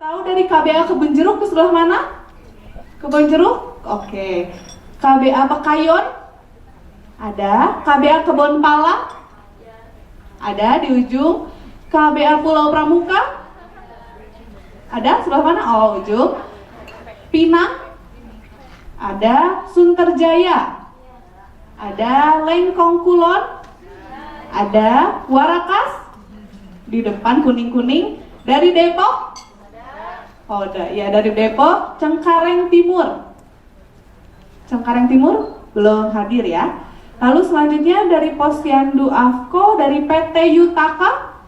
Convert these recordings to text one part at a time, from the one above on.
Tahu dari KBA Kebun Jeruk ke sebelah mana? Kebun Jeruk? Oke. KBA Pekayon? Ada. KBA Kebun Pala? Ada di ujung. KBA Pulau Pramuka? Ada sebelah mana? Oh, ujung. Pinang? Ada. Sunterjaya? Ada. Lengkong Kulon? Ada. Warakas? Di depan kuning-kuning. Dari Depok? Oh, ya dari Depok. Cengkareng Timur. Cengkareng Timur belum hadir ya. Lalu selanjutnya dari Posyandu Afko, dari PT Yutaka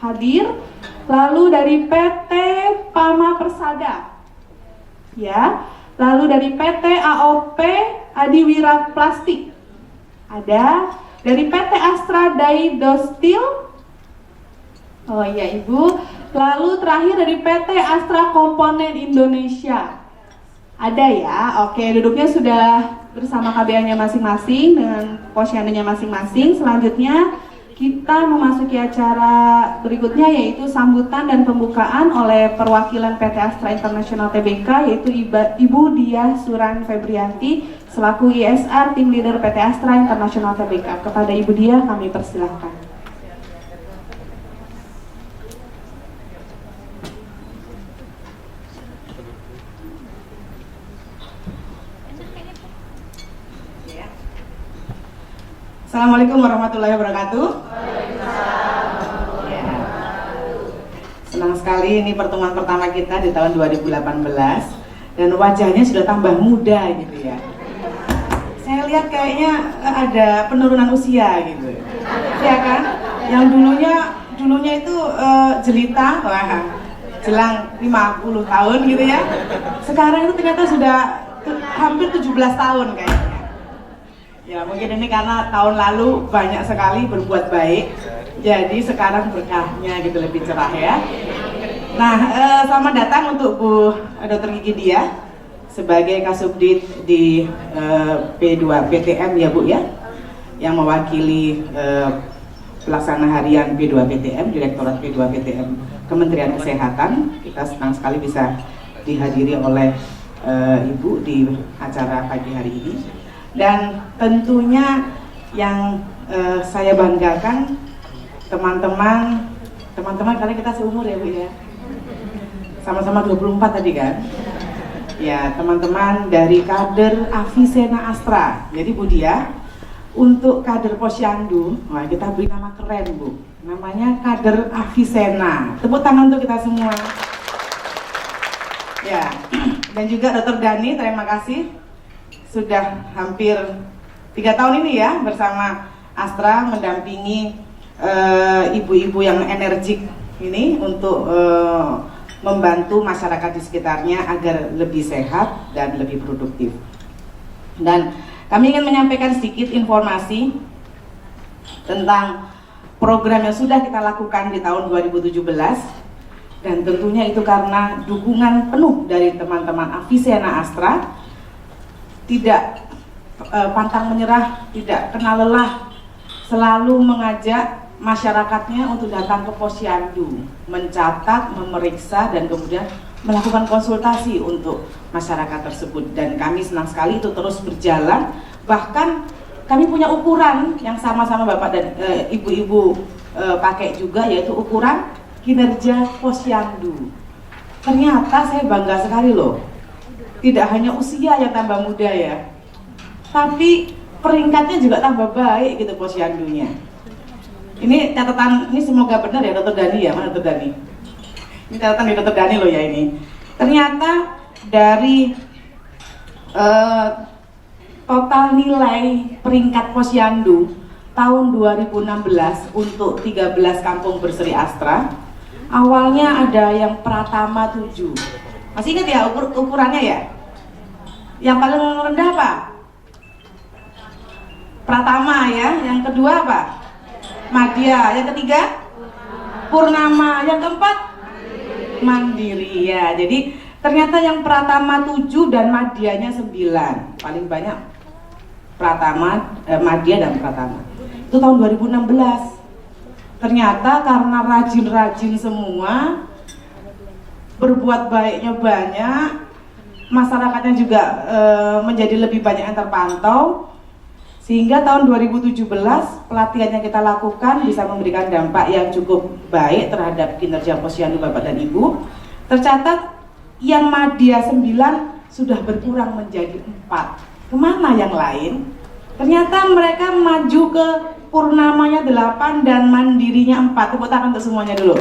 hadir. Lalu dari PT Pama Persada. Ya. Lalu dari PT AOP Adiwira Plastik. Ada. Dari PT Astra Daidostil. Oh iya Ibu. Lalu terakhir dari PT Astra Komponen Indonesia. Ada ya? Oke, duduknya sudah bersama KBA-nya masing-masing dengan posyandunya masing-masing. Selanjutnya kita memasuki acara berikutnya, yaitu sambutan dan pembukaan oleh perwakilan PT Astra International Tbk, yaitu Ibu Diah Suran Febrianti selaku ISR Tim Leader PT Astra International Tbk. Kepada Ibu Diah kami persilahkan. Assalamualaikum warahmatullahi wabarakatuh. Ya. Senang sekali ini pertemuan pertama kita di tahun 2018 dan wajahnya sudah tambah muda gitu ya. Saya lihat kayaknya ada penurunan usia gitu. Ya kan? Yang dulunya itu jelita, wah, jelang 50 tahun gitu ya. Sekarang itu ternyata sudah hampir 17 tahun kayaknya. Ya mungkin ini karena tahun lalu banyak sekali berbuat baik, jadi sekarang berkahnya gitu lebih cerah ya. Nah, selamat datang untuk Bu Dr. Gigi Diah sebagai Kasubdit di P2 PTM ya Bu ya, yang mewakili pelaksana harian P2 PTM, Direktorat P2 PTM Kementerian Kesehatan. Kita senang sekali bisa dihadiri oleh Ibu di acara pagi hari ini. Dan tentunya yang saya banggakan teman-teman karena kita seumur ya Bu ya, sama-sama 24 tadi kan ya, teman-teman dari kader Avicenna Astra. Jadi Bu Diah, untuk kader Posyandu, wah kita beri nama keren Bu, namanya kader Avicenna. Tepuk tangan untuk kita semua ya. Dan juga Dr. Dani, terima kasih sudah hampir 3 tahun ini ya bersama Astra mendampingi ibu-ibu yang energik ini untuk membantu masyarakat di sekitarnya agar lebih sehat dan lebih produktif. Dan kami ingin menyampaikan sedikit informasi tentang program yang sudah kita lakukan di tahun 2017, dan tentunya itu karena dukungan penuh dari teman-teman Avicenna Astra. Tidak pantang menyerah, tidak kenal lelah, selalu mengajak masyarakatnya untuk datang ke Posyandu, mencatat, memeriksa, dan kemudian melakukan konsultasi untuk masyarakat tersebut. Dan kami senang sekali itu terus berjalan. Bahkan kami punya ukuran yang sama-sama Bapak dan Ibu-ibu pakai juga, yaitu ukuran kinerja Posyandu. Ternyata saya bangga sekali loh. Tidak hanya usia yang tambah muda ya, tapi peringkatnya juga tambah baik gitu Posyandunya. Ini catatan, ini semoga benar ya Dr. Dani ya, mana Dr. Dani? Ini catatan dari Dr. Dani loh ya ini. Ternyata dari total nilai peringkat Posyandu tahun 2016 untuk 13 kampung berseri Astra, awalnya ada yang Pratama 7. Masih ingat ya ukurannya ya? Yang paling rendah apa? Pratama ya. Yang kedua apa? Madya. Yang ketiga? Purnama. Yang keempat? Mandiri ya. Jadi ternyata yang Pratama 7 dan Madyanya 9. Paling banyak Pratama, Madya dan Pratama. Itu tahun 2016. Ternyata karena rajin-rajin semua, berbuat baiknya banyak, masyarakatnya juga menjadi lebih banyak yang terpantau, sehingga tahun 2017 pelatihan yang kita lakukan bisa memberikan dampak yang cukup baik terhadap kinerja Posyandu Bapak dan Ibu. Tercatat yang Madya 9 sudah berkurang menjadi 4. Kemana yang lain? Ternyata mereka maju ke Purnamanya 8 dan Mandirinya 4. Tepuk tangan untuk semuanya dulu.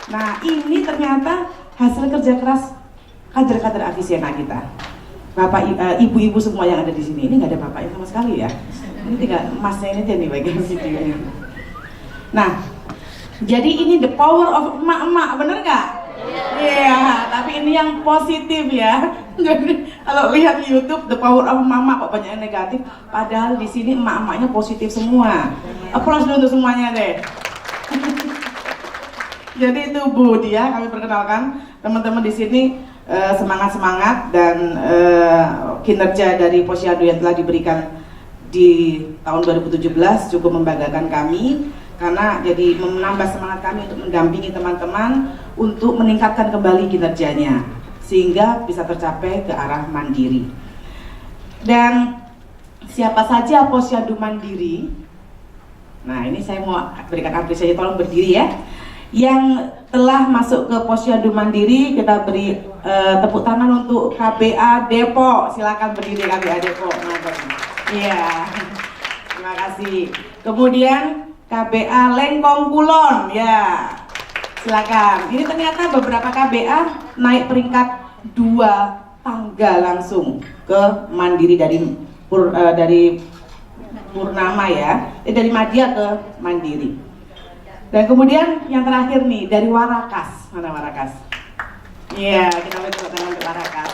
Nah, ini ternyata hasil kerja keras kader-kader Avicenna kita. Bapak, ibu-ibu semua yang ada di sini. Ini nggak ada bapaknya sama sekali ya. Ini tinggal emasnya ini aja nih bagian videonya. Nah, jadi ini the power of emak-emak, bener nggak? Iya, tapi ini yang positif ya. Jadi kalau lihat di YouTube the power of mama kok banyak yang negatif, padahal di sini emak-emaknya positif semua. Applause dulu untuk semuanya deh. Jadi itu Bu Dia, kami perkenalkan teman-teman di sini, semangat-semangat dan kinerja dari Posyandu yang telah diberikan di tahun 2017 cukup membanggakan kami, karena jadi menambah semangat kami untuk mendampingi teman-teman untuk meningkatkan kembali kinerjanya sehingga bisa tercapai ke arah mandiri. Dan siapa saja Posyandu mandiri? Nah, ini saya mau berikan apresiasi, tolong berdiri ya. Yang telah masuk ke Posyandu mandiri, kita beri tepuk tangan untuk KBA Depok. Silakan berdiri KBA Depok. Iya, terima kasih. Kemudian KBA Lengkong Kulon, ya, silakan. Ini ternyata beberapa KBA naik peringkat 2 tangga langsung ke mandiri dari Purnama ya, dari Madya ke mandiri. Dan kemudian yang terakhir nih dari Warakas, mana Warakas? Iya, kita beri tepuk tangan untuk Warakas.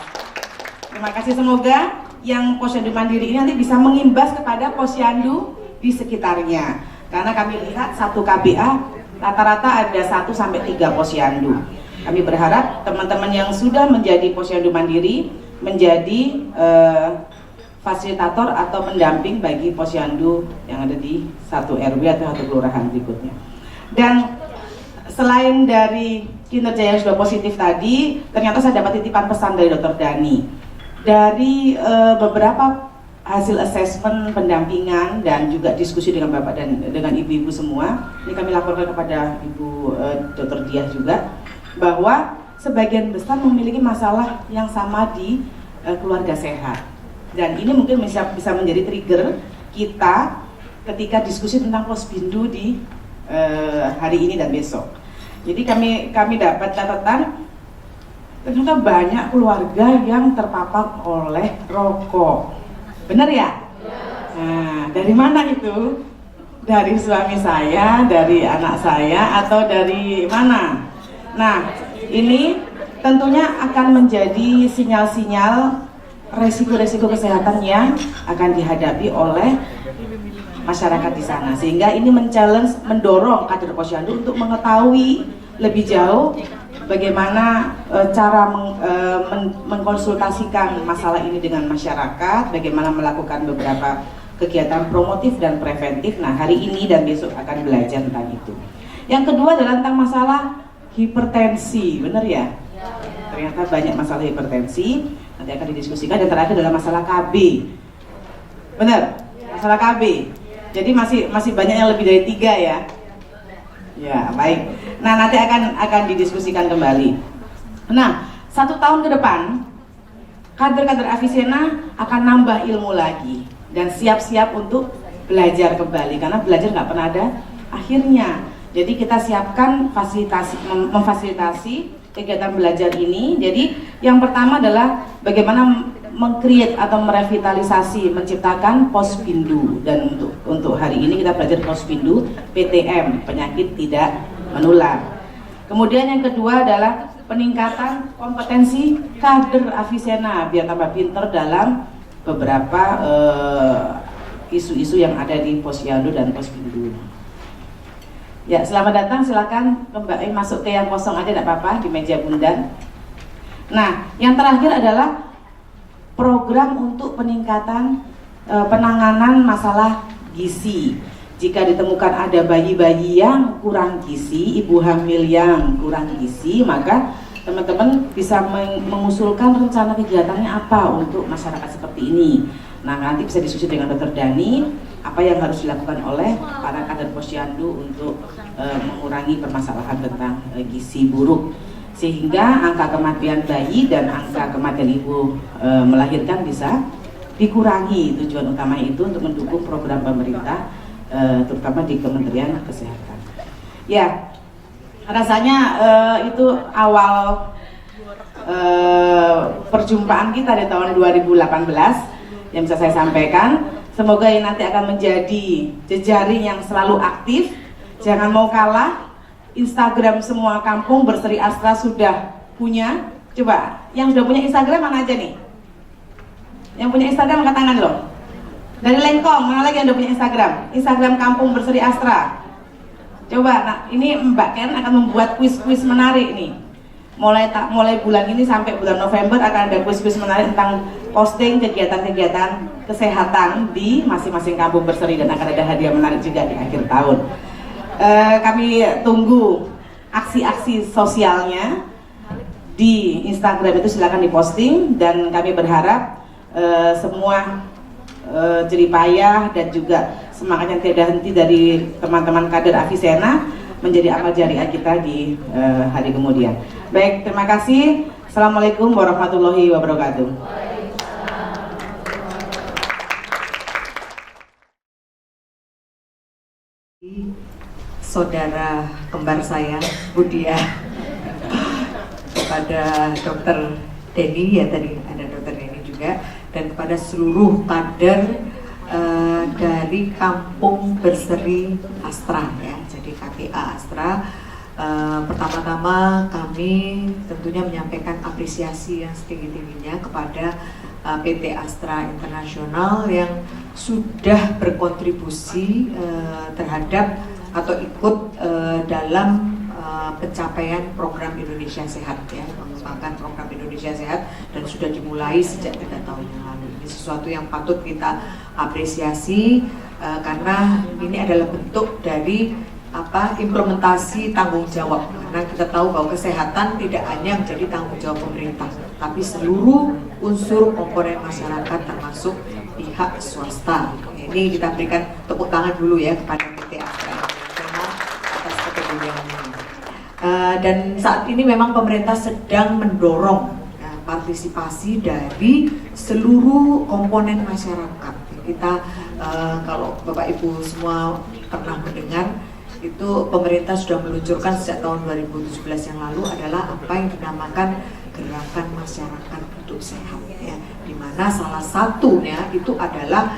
Terima kasih, semoga yang Posyandu mandiri ini nanti bisa mengimbas kepada Posyandu di sekitarnya. Karena kami lihat satu KBA rata-rata ada 1-3 Posyandu. Kami berharap teman-teman yang sudah menjadi Posyandu mandiri menjadi fasilitator atau pendamping bagi Posyandu yang ada di satu RW atau satu kelurahan berikutnya. Dan selain dari kinerja yang sudah positif tadi, ternyata saya dapat titipan pesan dari Dr. Dani. Dari beberapa hasil asesmen pendampingan dan juga diskusi dengan Bapak dan dengan ibu-ibu semua, ini kami laporkan kepada Ibu Dr. Diah juga, bahwa sebagian besar memiliki masalah yang sama di keluarga sehat. Dan ini mungkin bisa menjadi trigger kita ketika diskusi tentang Posbindu di hari ini dan besok. Jadi kami dapat catatan ternyata banyak keluarga yang terpapar oleh rokok. Benar ya? Nah, dari mana itu? Dari suami saya, dari anak saya, atau dari mana? Nah, ini tentunya akan menjadi sinyal-sinyal resiko-resiko kesehatan yang akan dihadapi oleh masyarakat di sana, sehingga ini mendorong kader Posyandu untuk mengetahui lebih jauh bagaimana cara mengkonsultasikan masalah ini dengan masyarakat, bagaimana melakukan beberapa kegiatan promotif dan preventif. Nah, hari ini dan besok akan belajar tentang itu. Yang kedua adalah tentang masalah hipertensi, benar ya? Ternyata banyak masalah hipertensi, nanti akan didiskusikan. Dan terakhir adalah masalah KB, benar? Masalah KB. Jadi masih banyak yang lebih dari 3 ya. Ya, baik. Nah, nanti akan didiskusikan kembali. Nah, 1 tahun ke depan kader-kader Avicenna akan nambah ilmu lagi dan siap-siap untuk belajar kembali, karena belajar nggak pernah ada akhirnya. Jadi kita siapkan memfasilitasi kegiatan belajar ini. Jadi yang pertama adalah bagaimana meng-create atau merevitalisasi, menciptakan Posbindu. Dan untuk hari ini kita belajar Posbindu PTM, penyakit tidak menular. Kemudian yang kedua adalah peningkatan kompetensi kader Avicenna biar tambah pinter dalam beberapa isu-isu yang ada di Posyandu dan Posbindu. Ya, selamat datang, silakan kembali masuk ke yang kosong aja, tidak apa-apa, di meja bunda. Nah, yang terakhir adalah program untuk peningkatan penanganan masalah gizi. Jika ditemukan ada bayi-bayi yang kurang gizi, ibu hamil yang kurang gizi, maka teman-teman bisa mengusulkan rencana kegiatannya apa untuk masyarakat seperti ini. Nah, nanti bisa diskusi dengan Dr. Dani apa yang harus dilakukan oleh para kader posyandu untuk mengurangi permasalahan tentang gizi buruk, sehingga angka kematian bayi dan angka kematian ibu melahirkan bisa dikurangi. Tujuan utamanya itu untuk mendukung program pemerintah, terutama di Kementerian Kesehatan. Ya, rasanya itu awal perjumpaan kita di tahun 2018 yang bisa saya sampaikan. Semoga ini nanti akan menjadi jejaring yang selalu aktif. Jangan mau kalah. Instagram semua kampung Berseri Astra sudah punya. Coba, yang sudah punya Instagram mana aja nih? Yang punya Instagram angkat tangan loh. Dari Lengkong, mana lagi yang udah punya Instagram? Instagram Kampung Berseri Astra. Coba, nah ini Mbak Ken akan membuat kuis-kuis menarik nih. Mulai bulan ini sampai bulan November akan ada kuis-kuis menarik tentang posting kegiatan-kegiatan kesehatan di masing-masing kampung berseri, dan akan ada hadiah menarik juga di akhir tahun. Kami tunggu aksi-aksi sosialnya di Instagram itu, silakan diposting, dan kami berharap semua jeripayah dan juga semangat yang tidak henti dari teman-teman kader Avicenna menjadi amal jariah kita di hari kemudian. Baik, terima kasih. Assalamualaikum warahmatullahi wabarakatuh. Saudara kembar saya, Budia, kepada Dr. Denny, ya tadi ada Dr. Denny juga, dan kepada seluruh kader dari Kampung Berseri Astra, ya, jadi KPA Astra. Pertama-tama kami tentunya menyampaikan apresiasi yang setinggi-tingginya kepada PT Astra Internasional yang sudah berkontribusi terhadap atau ikut dalam pencapaian program Indonesia Sehat, ya, mengembangkan program Indonesia Sehat, dan sudah dimulai sejak 3 tahun yang lalu. Ini sesuatu yang patut kita apresiasi karena ini adalah bentuk dari implementasi tanggung jawab, karena kita tahu bahwa kesehatan tidak hanya menjadi tanggung jawab pemerintah, tapi seluruh unsur komponen masyarakat termasuk pihak swasta. Ini kita berikan tepuk tangan dulu ya kepada PT Astra Internasional atas kepeduliannya. Dan saat ini memang pemerintah sedang mendorong partisipasi dari seluruh komponen masyarakat. Kita kalau Bapak Ibu semua pernah mendengar, itu pemerintah sudah meluncurkan sejak tahun 2017 yang lalu adalah apa yang dinamakan Gerakan Masyarakat Hidup Sehat, ya, dimana salah satunya itu adalah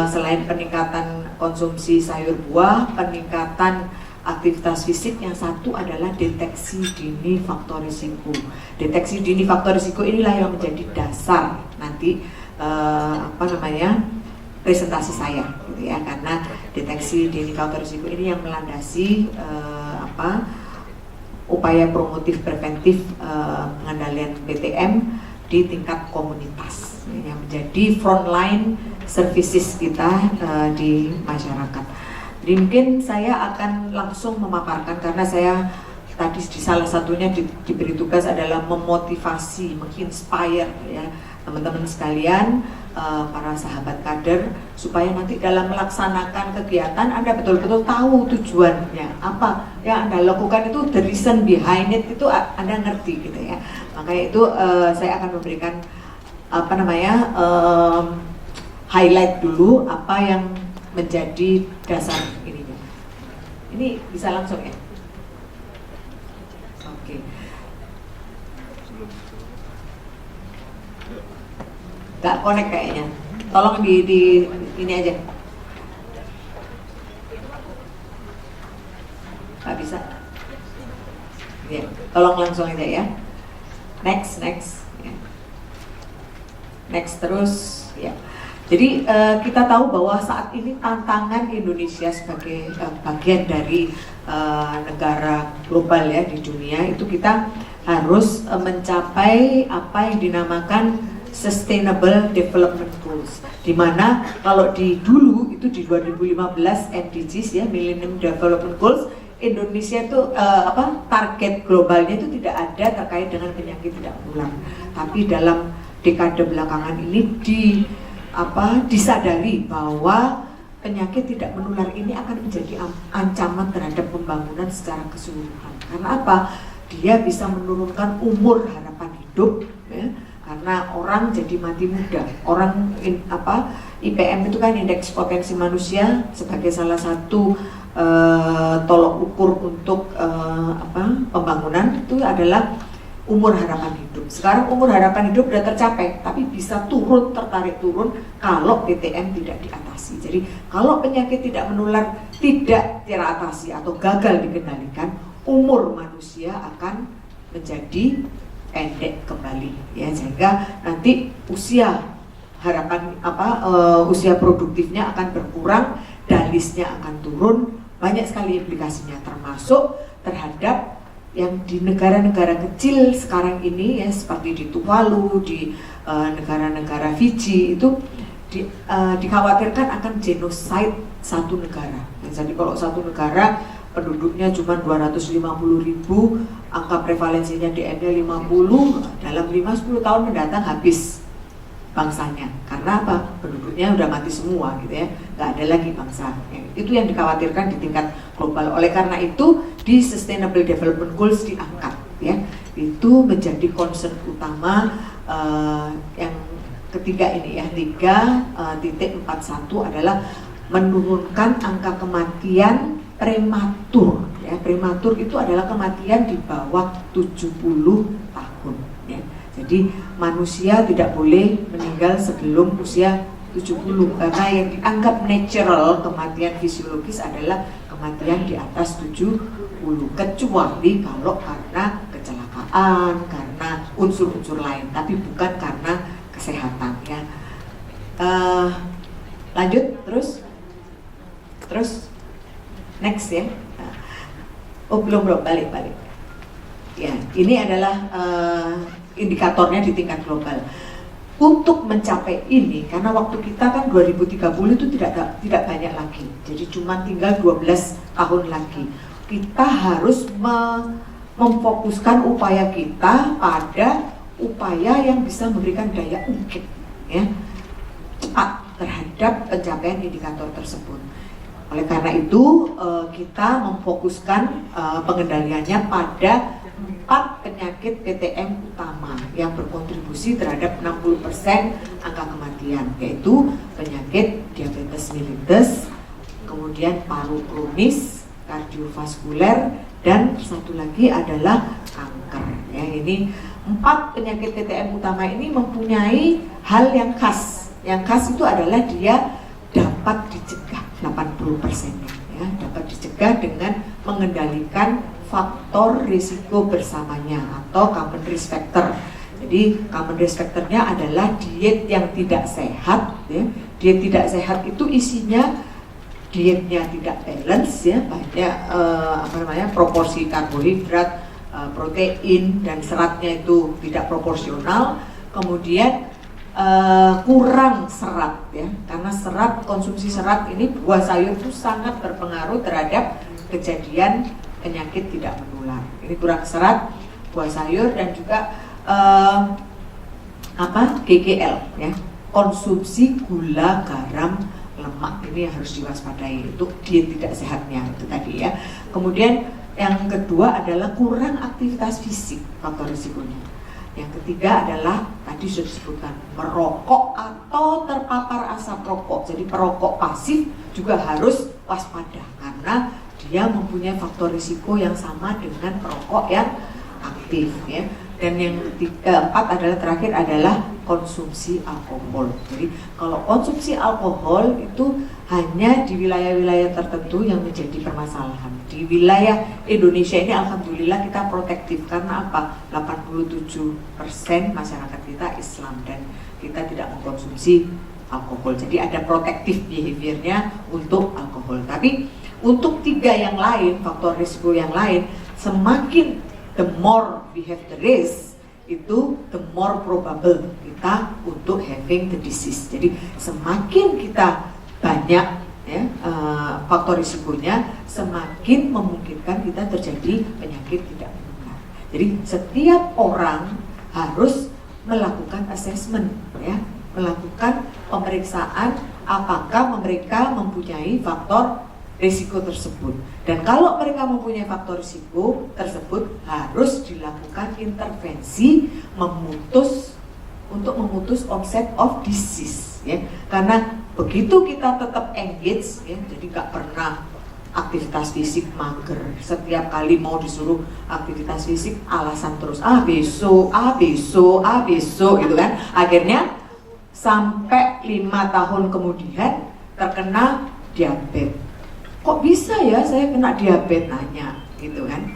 selain peningkatan konsumsi sayur buah, peningkatan aktivitas fisik, yang satu adalah deteksi dini faktor risiko. Deteksi dini faktor risiko inilah yang menjadi dasar nanti presentasi saya, gitu ya, karena deteksi dini faktor risiko ini yang melandasi upaya promotif preventif pengendalian PTM di tingkat komunitas, yang menjadi frontline services kita di masyarakat. Jadi mungkin saya akan langsung memaparkan, karena saya tadi di salah satunya diberi tugas adalah memotivasi, menginspire, ya, teman-teman sekalian, para sahabat kader, supaya nanti dalam melaksanakan kegiatan Anda betul-betul tahu tujuannya apa yang Anda lakukan, itu the reason behind it itu Anda ngerti, gitu ya. Makanya itu saya akan memberikan highlight dulu apa yang menjadi dasar ininya. Ini bisa langsung ya? Oke. Gak connect kayaknya. Tolong di ini aja. Gak bisa. Ya, tolong langsung aja ya. Next. Ya. Next terus ya. Jadi kita tahu bahwa saat ini tantangan Indonesia sebagai bagian dari negara global, ya, di dunia, itu kita harus mencapai apa yang dinamakan Sustainable Development Goals, dimana kalau di dulu itu di 2015 MDGs ya, Millennium Development Goals, Indonesia itu target globalnya itu tidak ada terkait dengan penyakit tidak menular. Tapi dalam dekade belakangan ini disadari bahwa penyakit tidak menular ini akan menjadi ancaman terhadap pembangunan secara keseluruhan. Karena apa? Dia bisa menurunkan umur harapan hidup, ya, karena orang jadi mati muda. Orang IPM itu kan indeks potensi manusia, sebagai salah satu tolok ukur untuk pembangunan itu adalah umur harapan hidup. Sekarang umur harapan hidup sudah tercapai, tapi bisa tertarik turun kalau PTM tidak diatasi. Jadi kalau penyakit tidak menular tidak teratasi atau gagal dikendalikan, umur manusia akan menjadi pendek kembali, ya, sehingga nanti usia produktifnya akan berkurang, dalisnya akan turun, banyak sekali implikasinya, termasuk terhadap yang di negara-negara kecil sekarang ini ya, seperti di Tuvalu, di negara-negara Fiji itu dikhawatirkan akan genoside satu negara. Jadi kalau satu negara penduduknya cuma 250.000, angka prevalensinya DM-nya 50, dalam 5-10 tahun mendatang habis bangsanya. Karena apa? Penduduknya udah mati semua gitu ya, nggak ada lagi bangsa. Itu yang dikhawatirkan di tingkat global. Oleh karena itu di Sustainable Development Goals diangkat ya, itu menjadi concern utama yang ketiga ini ya, 3.41 adalah menurunkan angka kematian prematur ya. Prematur itu adalah kematian di bawah 70 tahun ya. Jadi manusia tidak boleh meninggal sebelum usia 70, karena yang dianggap natural kematian fisiologis adalah kematian di atas 70, kecuali kalau karena kecelakaan, karena unsur-unsur lain, tapi bukan karena kesehatan ya. Lanjut terus next ya. Belum balik. Ya, ini adalah indikatornya di tingkat global. Untuk mencapai ini, karena waktu kita kan 2030 itu tidak banyak lagi, jadi cuma tinggal 12 tahun lagi. Kita harus memfokuskan upaya kita pada upaya yang bisa memberikan daya ungkit ya, cepat terhadap pencapaian indikator tersebut. Oleh karena itu kita memfokuskan pengendaliannya pada 4 penyakit PTM utama yang berkontribusi terhadap 60% angka kematian, yaitu penyakit diabetes mellitus, kemudian paru kronis, kardiovaskuler, dan satu lagi adalah kanker ya. Ini 4 penyakit PTM utama ini mempunyai hal yang khas. Yang khas itu adalah dia dapat dicegah 80%-nya ya, dapat dicegah dengan mengendalikan faktor risiko bersamanya atau common risk factor. Jadi common risk factornya adalah diet yang tidak sehat ya. Diet tidak sehat itu isinya dietnya tidak balance ya, banyak proporsi karbohidrat, protein dan seratnya itu tidak proporsional, kemudian kurang serat ya, karena konsumsi serat ini buah sayur itu sangat berpengaruh terhadap kejadian penyakit tidak menular. Ini kurang serat buah sayur dan juga GGL ya, konsumsi gula, garam, lemak, ini harus diwaspadai untuk diet tidak sehatnya itu tadi ya. Kemudian yang kedua adalah kurang aktivitas fisik, faktor risikonya. Yang ketiga adalah tadi sudah disebutkan merokok atau terpapar asap rokok. Jadi perokok pasif juga harus waspada karena dia mempunyai faktor risiko yang sama dengan perokok yang aktif ya. Dan yang keempat adalah terakhir adalah konsumsi alkohol. Jadi kalau konsumsi alkohol itu hanya di wilayah-wilayah tertentu yang menjadi permasalahan. Di wilayah Indonesia ini alhamdulillah kita protektif karena apa? 87% masyarakat kita Islam dan kita tidak mengkonsumsi alkohol. Jadi ada protective behaviornya untuk alkohol. Tapi untuk 3 yang lain, faktor risiko yang lain, semakin the more we have the risk, itu the more probable kita untuk having the disease. Jadi semakin kita banyak ya, faktor risikonya, semakin memungkinkan kita terjadi penyakit tidak menular. Jadi setiap orang harus melakukan assessment, ya, melakukan pemeriksaan apakah mereka mempunyai faktor risiko tersebut. Dan kalau mereka mempunyai faktor risiko tersebut, harus dilakukan intervensi untuk memutus onset of disease, ya. Karena begitu kita tetap engage, ya, jadi nggak pernah aktivitas fisik mager, setiap kali mau disuruh aktivitas fisik alasan terus, besok gitu kan, akhirnya sampai 5 tahun kemudian terkena diabetes. Kok bisa ya saya kena diabetes, nanya gitu kan.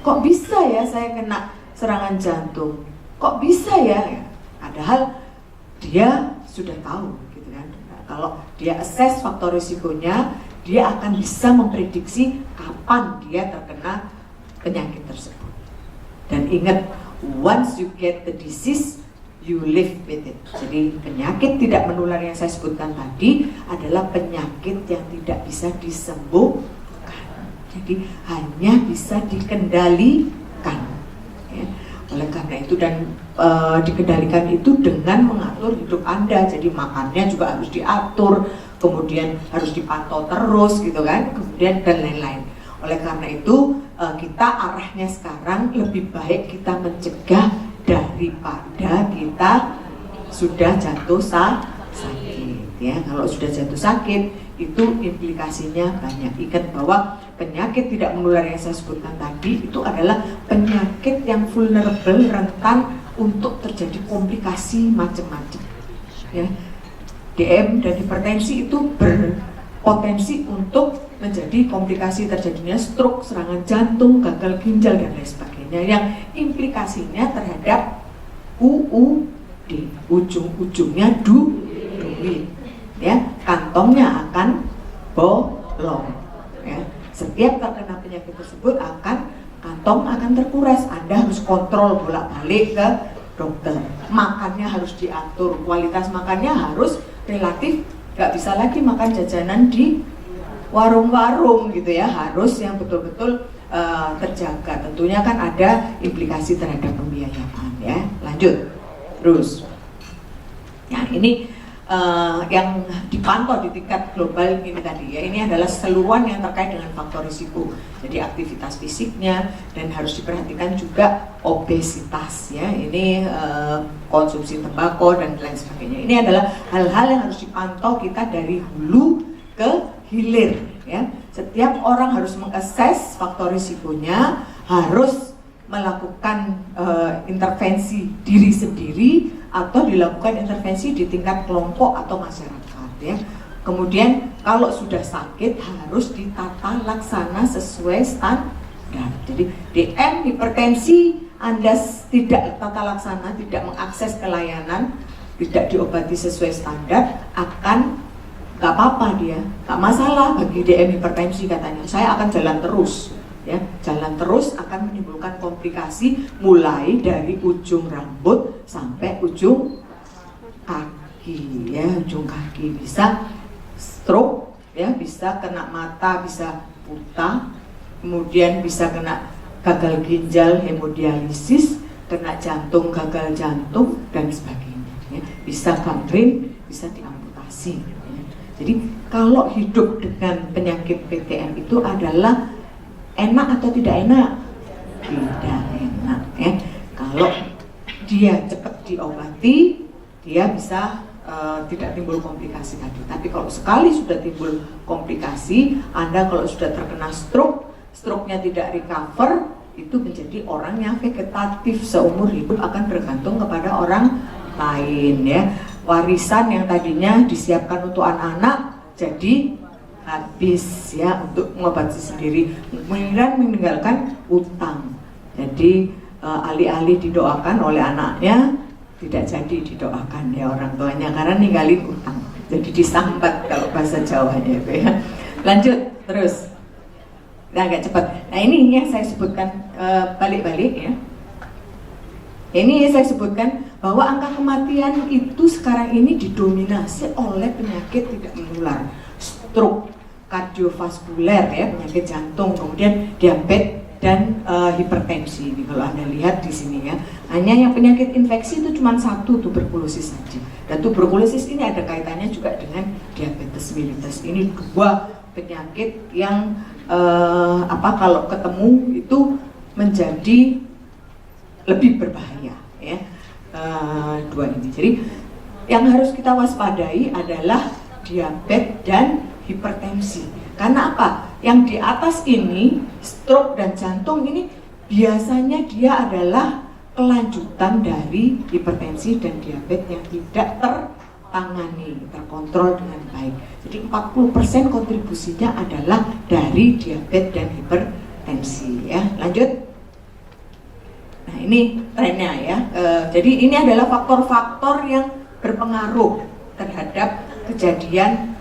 Kok bisa ya saya kena serangan jantung, kok bisa ya, padahal dia sudah tahu gitu kan. Nah, kalau dia assess faktor risikonya, dia akan bisa memprediksi kapan dia terkena penyakit tersebut. Dan ingat, once you get the disease, you live with it. Jadi penyakit tidak menular yang saya sebutkan tadi adalah penyakit yang tidak bisa disembuhkan. Jadi hanya bisa dikendalikan, ya. Oleh karena itu, dan dikendalikan itu dengan mengatur hidup Anda. Jadi makannya juga harus diatur, kemudian harus dipantau terus gitu kan, kemudian dan lain-lain. Oleh karena itu kita arahnya sekarang lebih baik kita mencegah daripada kita sudah jatuh sakit, ya. Kalau sudah jatuh sakit itu implikasinya banyak. Ingat bahwa penyakit tidak menular yang saya sebutkan tadi itu adalah penyakit yang vulnerable, rentan untuk terjadi komplikasi macam-macam, ya. DM dan hipertensi itu berpotensi untuk menjadi komplikasi terjadinya stroke, serangan jantung, gagal ginjal dan lain sebagainya, yang implikasinya terhadap UUD, ujung-ujungnya duit, ya, kantongnya akan bolong, ya. Setiap terkena penyakit tersebut kantong akan terkuras. Anda harus kontrol bolak-balik ke dokter. Makannya harus diatur, kualitas makannya harus relatif, nggak bisa lagi makan jajanan di warung-warung gitu ya, harus yang betul-betul terjaga. Tentunya kan ada implikasi terhadap pembiayaan, ya. Lanjut terus. Nah, ini yang dipantau di tingkat global ini tadi, ya, ini adalah keseluruhan yang terkait dengan faktor risiko. Jadi aktivitas fisiknya, dan harus diperhatikan juga obesitas, ya. Ini konsumsi tembakau dan lain sebagainya. Ini adalah hal-hal yang harus dipantau kita dari hulu ke hilir, ya. Setiap orang harus mengakses faktor risikonya, harus melakukan intervensi diri sendiri atau dilakukan intervensi di tingkat kelompok atau masyarakat, ya. Kemudian kalau sudah sakit harus ditata laksana sesuai standar. Jadi DM hipertensi Anda tidak tata laksana, tidak mengakses ke layanan, tidak diobati sesuai standar, akan nggak apa-apa, dia nggak masalah bagi DM hipertensi katanya. Saya akan jalan terus, ya, jalan terus akan menimbulkan komplikasi mulai dari ujung rambut sampai ujung kaki, ya. Ujung kaki bisa stroke, ya, bisa kena mata, bisa buta, kemudian bisa kena gagal ginjal, hemodialisis, kena jantung, gagal jantung dan sebagainya, ya. Bisa gangren, bisa diamputasi, ya. Jadi kalau hidup dengan penyakit PTM itu adalah enak atau tidak enak? Tidak enak, ya. Kalau dia cepat diobati, dia bisa tidak timbul komplikasi tadi. Tapi kalau sekali sudah timbul komplikasi, Anda kalau sudah terkena stroke, stroke-nya tidak recover, itu menjadi orang yang vegetatif, seumur hidup akan bergantung kepada orang lain, ya. Warisan yang tadinya disiapkan untuk anak-anak jadi habis, ya, untuk mengobati sendiri, kemudian meninggalkan utang. Jadi alih-alih didoakan oleh anaknya, tidak jadi didoakan, ya, orang tuanya, karena ninggalin utang. Jadi disambat kalau bahasa Jawanya itu, ya. Lanjut terus, agak cepat. Nah, ini yang saya sebutkan balik-balik, ya. Ini saya sebutkan bahwa angka kematian itu sekarang ini didominasi oleh penyakit tidak menular. stroke, kardiovaskuler ya, penyakit jantung, kemudian diabetes dan hipertensi. Ini kalau Anda lihat di sini ya, hanya yang penyakit infeksi itu cuma satu, tuberkulosis saja. Dan tuberkulosis ini ada kaitannya juga dengan diabetes mellitus. Ini dua penyakit yang kalau ketemu itu menjadi lebih berbahaya ya, dua ini. Jadi yang harus kita waspadai adalah diabetes dan hipertensi. Karena apa? Yang di atas ini, stroke dan jantung ini biasanya dia adalah kelanjutan dari hipertensi dan diabetes yang tidak tertangani, terkontrol dengan baik. Jadi 40% kontribusinya adalah dari diabetes dan hipertensi ya. Lanjut. Nah, ini trennya ya. Jadi ini adalah faktor-faktor yang berpengaruh terhadap kejadian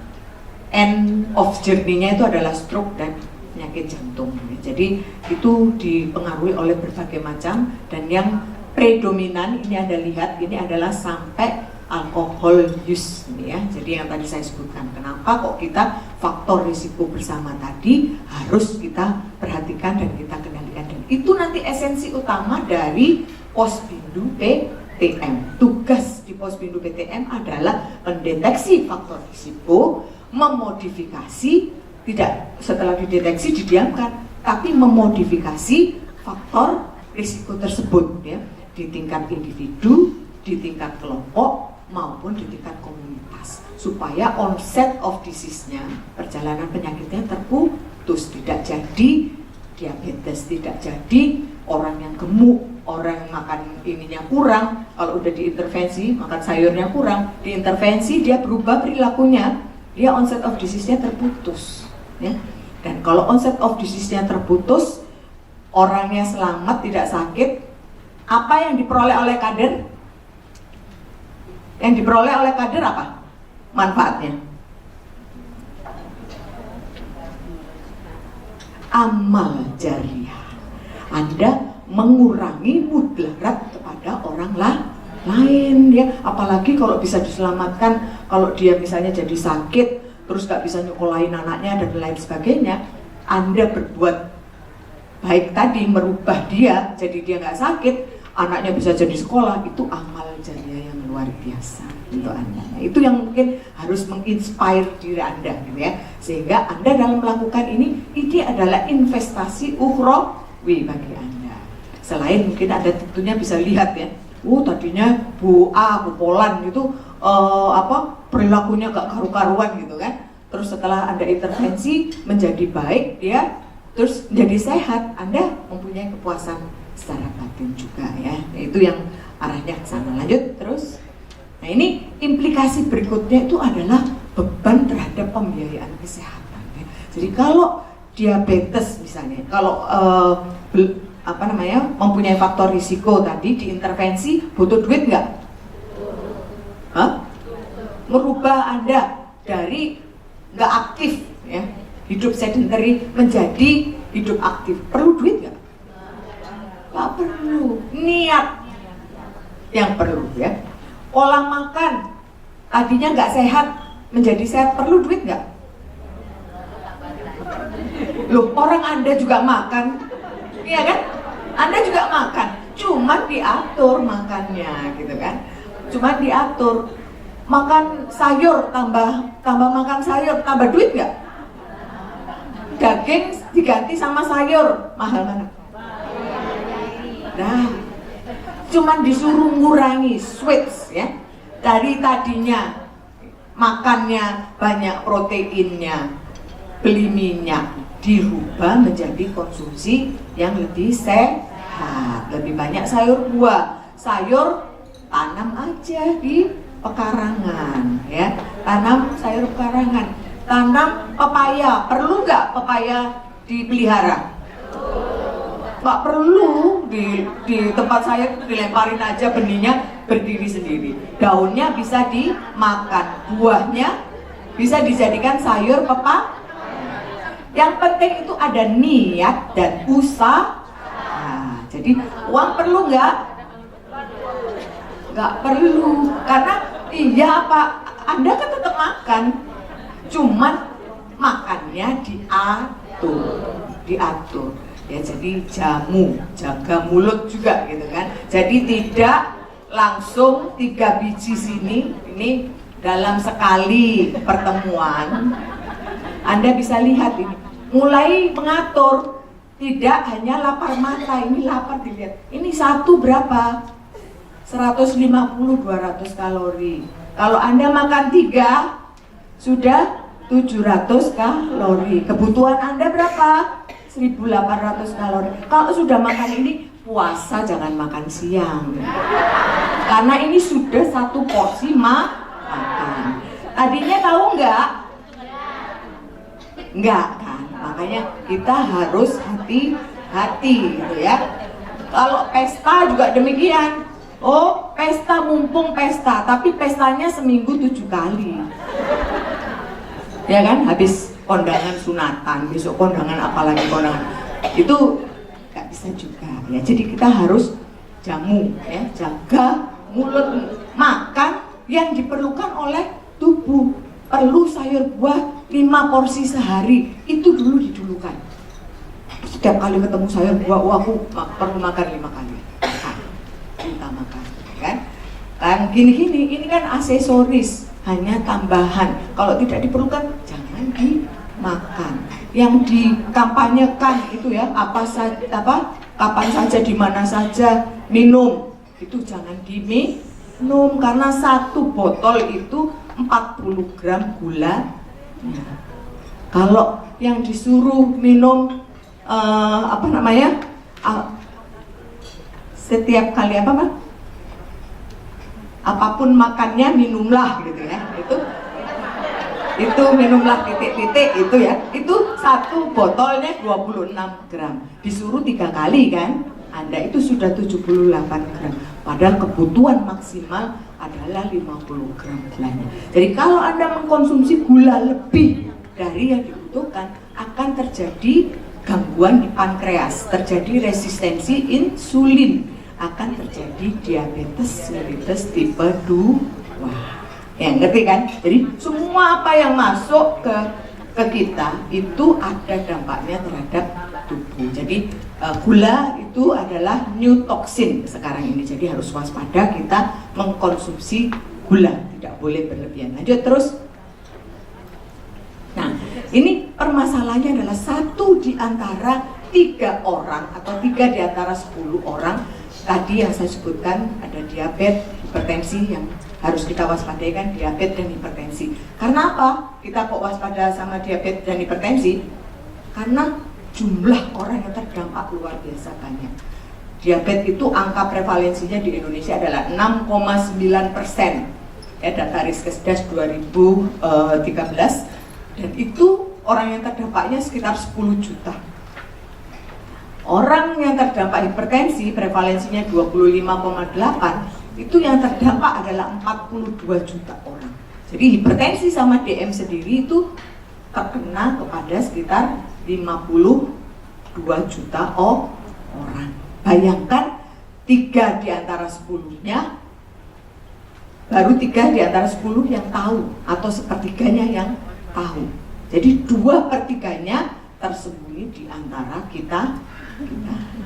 end of journey-nya itu adalah stroke dan penyakit jantung. Jadi itu dipengaruhi oleh berbagai macam, dan yang predominan ini Anda lihat ini adalah sampai alkohol use ini ya. Jadi yang tadi saya sebutkan, kenapa kok kita faktor risiko bersama tadi harus kita perhatikan dan kita kendalikan, dan itu nanti esensi utama dari Posbindu PTM. Tugas di Posbindu PTM adalah mendeteksi faktor risiko, memodifikasi, tidak setelah dideteksi didiamkan, tapi memodifikasi faktor risiko tersebut ya, di tingkat individu, di tingkat kelompok maupun di tingkat komunitas, supaya onset of disease-nya, perjalanan penyakitnya terputus, tidak jadi diabetes, tidak jadi orang yang gemuk, orang yang makan ininya kurang, kalau udah diintervensi makan sayurnya kurang, diintervensi dia berubah perilakunya, dia onset of disease-nya terputus ya. Dan kalau onset of disease-nya terputus, orangnya selamat, tidak sakit, apa yang diperoleh oleh kader? Yang diperoleh oleh kader apa manfaatnya? Amal jariah. Anda mengurangi mudarat kepada orang lain ya, apalagi kalau bisa diselamatkan. Kalau dia misalnya jadi sakit terus gak bisa nyekolahin anaknya dan lain sebagainya, Anda berbuat baik tadi, merubah dia jadi dia gak sakit, anaknya bisa jadi sekolah, itu amal jariah yang luar biasa untuk Anda. Nah, itu yang mungkin harus menginspire diri Anda gitu ya, sehingga Anda dalam melakukan ini adalah investasi ukhrawi bagi Anda. Selain mungkin Anda tentunya bisa lihat ya, tadinya Bu A, Bu Polan itu perilakunya gak karu-karuan gitu kan, terus setelah Anda intervensi menjadi baik, dia terus menjadi sehat, Anda mempunyai kepuasan secara batin juga ya. Itu yang arahnya ke sana. Lanjut terus. Nah, ini implikasi berikutnya itu adalah beban terhadap pembiayaan kesehatan ya. Jadi kalau diabetes misalnya, kalau mempunyai faktor risiko tadi, diintervensi, butuh duit nggak? Merubah Anda dari nggak aktif ya, hidup sedentary menjadi hidup aktif, perlu duit nggak? Nggak perlu, niat yang perlu ya. Pola makan tadinya nggak sehat menjadi sehat, perlu duit nggak? Loh, orang Anda juga makan, iya kan? Anda juga makan, cuma diatur makannya gitu kan, cuma diatur. Makan sayur, tambah makan sayur, tambah duit nggak? Daging diganti sama sayur, mahal mana? Nah, cuman disuruh ngurangi switch ya, dari tadinya makannya banyak proteinnya, beli minyak, dirubah menjadi konsumsi yang lebih sehat, lebih banyak sayur buah, sayur tanam aja di pekarangan ya, tanam sayur pekarangan, tanam pepaya, perlu nggak pepaya dipelihara? Nggak perlu, di tempat saya itu dilemparin aja benihnya berdiri sendiri, daunnya bisa dimakan, buahnya bisa dijadikan sayur pepaya. Yang penting itu ada niat dan usaha. Nah, jadi uang perlu nggak? Nggak perlu, karena iya Pak, Anda kan tetap makan, cuman makannya diatur. Ya, jadi jamu, jaga mulut juga gitu kan. Jadi tidak langsung 3 biji sini, ini dalam sekali pertemuan Anda bisa lihat ini mulai mengatur, tidak hanya lapar mata, ini lapar dilihat. Ini satu berapa? 150-200 kalori. Kalau Anda makan 3 sudah 700 kalori. Kebutuhan Anda berapa? 1800 kalori. Kalau sudah makan ini, puasa jangan makan siang. Karena ini sudah satu porsi makan. Tadinya tahu nggak? Nggak kan? Makanya kita harus hati-hati gitu ya. Kalau pesta juga demikian. Oh, pesta mumpung pesta, tapi pestanya seminggu 7 kali. Ya kan? Habis kondangan sunatan, besok kondangan apalagi kondangan. Itu nggak bisa juga ya. Jadi kita harus jamu ya, jaga mulut, makan yang diperlukan oleh tubuh. Perlu sayur buah 5 porsi sehari, itu dulu didulukan. Setiap kali ketemu sayur buah, aku perlu makan 5 kali. Kita makan, kan? Kan gini-gini, ini kan aksesoris, hanya tambahan. Kalau tidak diperlukan, jangan dimakan. Yang dikampanyekan itu ya, kapan saja, di mana saja, minum. Itu jangan diminum, karena 1 botol itu 40 gram gula. Kalau yang disuruh minum setiap kali apapun makannya minumlah gitu ya, itu minumlah titik-titik itu ya, itu 1 botolnya 26 gram, disuruh 3 kali kan, Anda itu sudah 78 gram, padahal kebutuhan maksimal adalah 50 gram gulanya. Jadi kalau Anda mengkonsumsi gula lebih dari yang dibutuhkan, akan terjadi gangguan di pankreas, terjadi resistensi insulin, akan terjadi diabetes mellitus tipe 2. Ya, ngerti kan? Jadi semua apa yang masuk ke kita itu ada dampaknya terhadap tubuh. Jadi gula itu adalah new toxin sekarang ini. Jadi harus waspada kita mengkonsumsi gula, tidak boleh berlebihan. Lanjut terus. Nah, ini permasalahannya adalah 1 di antara 3 orang atau 3 di antara 10 orang tadi yang saya sebutkan, ada diabetes, hipertensi yang harus kita waspadai kan, diabetes dan hipertensi. Karena apa? Kita kok waspada sama diabetes dan hipertensi? Karena jumlah orang yang terdampak luar biasa banyak. Diabetes itu angka prevalensinya di Indonesia adalah 6,9%. Ya, data Riskesdas 2013. Dan itu orang yang terdampaknya sekitar 10 juta. Orang yang terdampak hipertensi prevalensinya 25,8, itu yang terdampak adalah 42 juta orang. Jadi hipertensi sama DM sendiri itu terkena kepada sekitar 52 juta orang. Bayangkan 3 di antara 10-nya, baru 3 di antara 10 yang tahu, atau sepertiganya yang tahu. Jadi 2/3-nya tersembunyi di antara kita.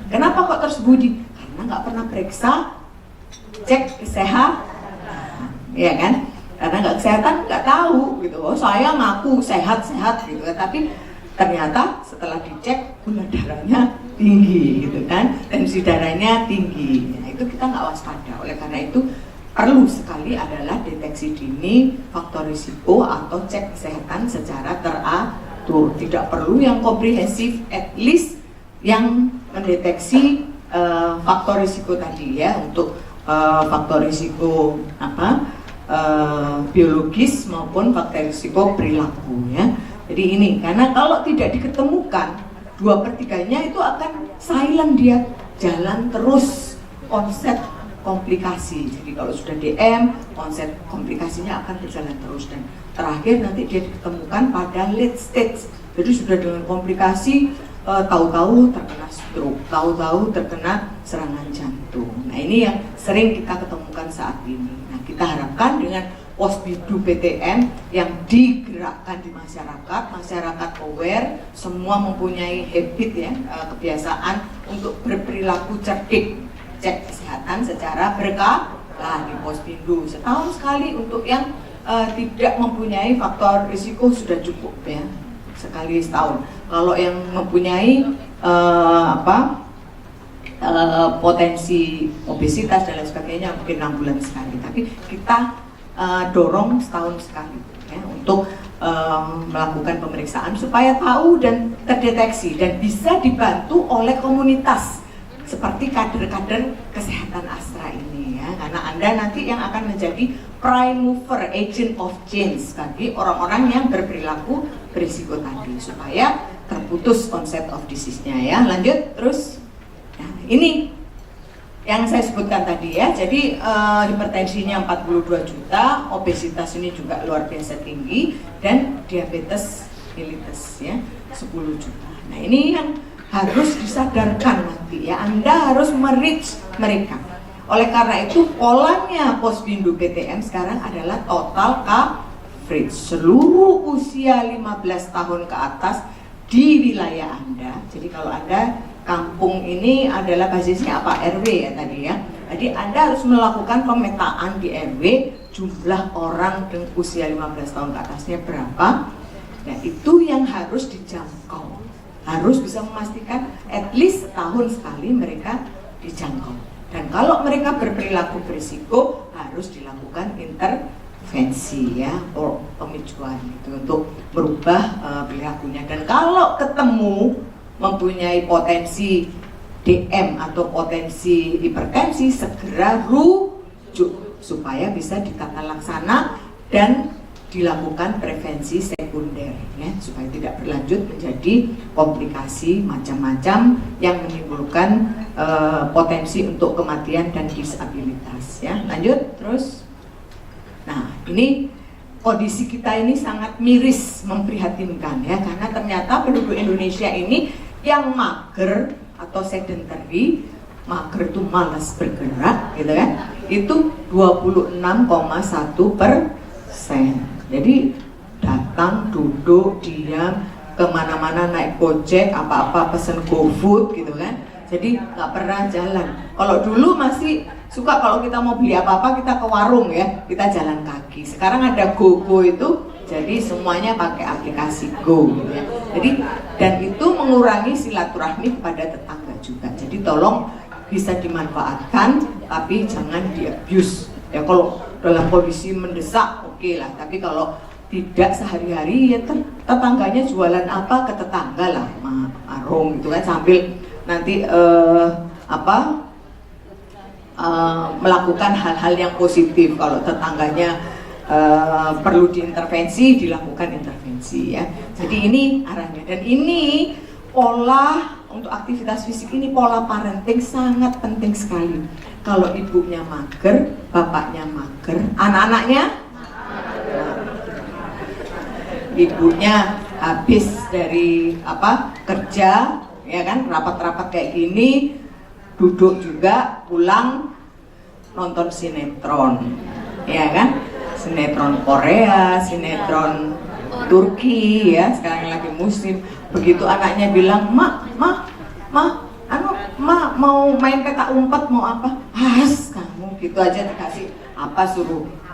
Kenapa kok tersembunyi? Karena nggak pernah periksa, cek kesehatan, ya kan? Karena nggak kesehatan, nggak tahu gitu. Oh, saya ngaku sehat-sehat gitu, tapi ternyata setelah dicek gula darahnya tinggi gitu kan, tensi darahnya tinggi. Nah, itu kita nggak waspada. Oleh karena itu perlu sekali adalah deteksi dini faktor risiko atau cek kesehatan secara teratur. Tidak perlu yang komprehensif, at least yang mendeteksi faktor risiko tadi ya, untuk faktor risiko biologis maupun faktor risiko perilaku ya. Jadi ini, karena kalau tidak diketemukan 2/3-nya itu akan silent, dia jalan terus konsep komplikasi. Jadi kalau sudah DM, konsep komplikasinya akan berjalan terus, dan terakhir nanti dia ditemukan pada late stage. Jadi sudah dengan komplikasi, tahu-tahu terkena stroke, tahu-tahu terkena serangan jantung. Nah, ini yang sering kita ketemukan saat ini. Nah, kita harapkan dengan Posbindu PTN yang digerakkan di masyarakat aware, semua mempunyai habit ya, kebiasaan untuk berperilaku cerdik, cek kesehatan secara berkala di Posbindu setahun sekali. Untuk yang tidak mempunyai faktor risiko sudah cukup ya, sekali setahun. Kalau yang mempunyai potensi obesitas dan lain sebagainya mungkin 6 bulan sekali, tapi kita dorong setahun sekali ya, untuk melakukan pemeriksaan supaya tahu dan terdeteksi dan bisa dibantu oleh komunitas seperti kader-kader kesehatan Astra ini ya, karena Anda nanti yang akan menjadi prime mover, agent of change bagi orang-orang yang berperilaku berisiko tadi supaya terputus onset of disease-nya ya. Lanjut terus. Nah, ini yang saya sebutkan tadi ya, jadi hipertensinya 42 juta, obesitas ini juga luar biasa tinggi, dan diabetes mellitus ya 10 juta. Nah ini yang harus disadarkan nanti ya, Anda harus merich mereka. Oleh karena itu polanya Posbindu PTN sekarang adalah total coverage seluruh usia 15 tahun ke atas di wilayah Anda. Jadi kalau Anda kampung ini adalah basisnya apa? RW ya tadi ya. Jadi Anda harus melakukan pemetaan di RW jumlah orang dengan usia 15 tahun ke atasnya berapa. Nah itu yang harus dijangkau. Harus bisa memastikan at least setahun sekali mereka dijangkau. Dan kalau mereka berperilaku berisiko harus dilakukan intervensi ya, or pemicuan gitu untuk merubah perilakunya. Dan kalau ketemu mempunyai potensi DM atau potensi hipertensi, segera rujuk supaya bisa ditata laksana dan dilakukan prevensi sekunder ya, supaya tidak berlanjut menjadi komplikasi macam-macam yang menimbulkan potensi untuk kematian dan disabilitas ya. Lanjut terus. Nah ini kondisi kita ini sangat miris, memprihatinkan ya, karena ternyata penduduk Indonesia ini yang mager atau sedentary, mager itu malas bergerak gitu kan, itu 26,1%. Jadi datang, duduk, diam, kemana-mana naik gojek, apa-apa pesen GoFood gitu kan, jadi nggak pernah jalan. Kalau dulu masih suka kalau kita mau beli apa-apa kita ke warung ya, kita jalan kaki. Sekarang ada GoGo itu, jadi semuanya pakai aplikasi Go gitu ya. Jadi dan itu mengurangi silaturahmi kepada tetangga juga. Jadi tolong bisa dimanfaatkan tapi jangan di-abuse. Ya kalau dalam kondisi mendesak oke lah, tapi kalau tidak sehari-hari ya tetangganya jualan apa ke tetangga lah, warung gitu kan, sambil nanti melakukan hal-hal yang positif. Kalau tetangganya perlu diintervensi, dilakukan intervensi ya. Jadi ini arahnya, dan ini pola untuk aktivitas fisik ini, pola parenting sangat penting sekali. Kalau ibunya mager, bapaknya mager, anak-anaknya ibunya habis dari kerja ya kan, rapat-rapat kayak gini, duduk juga, pulang nonton sinetron ya kan, sinetron Korea, sinetron Turki ya, sekarang lagi musim. Begitu anaknya bilang, mak mau main petak umpet, mau apa? Has, kamu gitu aja dikasih apa,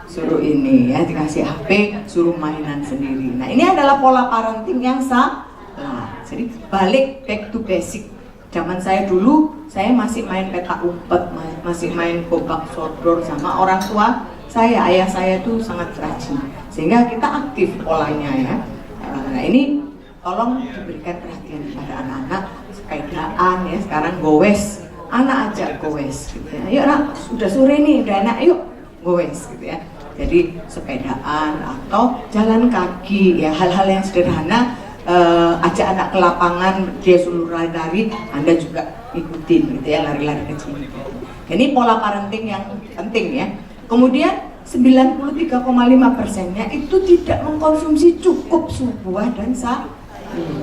suruh ini ya, dikasih HP, suruh mainan sendiri. Nah ini adalah pola parenting yang salah. Jadi balik back to basic. Zaman saya dulu, saya masih main petak umpet, masih main gobak sodor sama orang tua saya. Ayah saya tuh sangat rajin, sehingga kita aktif polanya ya. Nah ini tolong diberikan perhatian kepada anak-anak, sepedaan ya, sekarang gowes, anak ajak gowes gitu ya. Ayo nak, sudah sore nih, udah enak, yuk gowes gitu ya. Jadi sepedaan atau jalan kaki ya, hal-hal yang sederhana. Ajak anak ke lapangan, dia suruh lari-lari, Anda juga ikutin gitu ya, lari-lari kecil. Ini pola parenting yang penting ya. Kemudian 93,5%-nya itu tidak mengkonsumsi cukup buah dan sayur,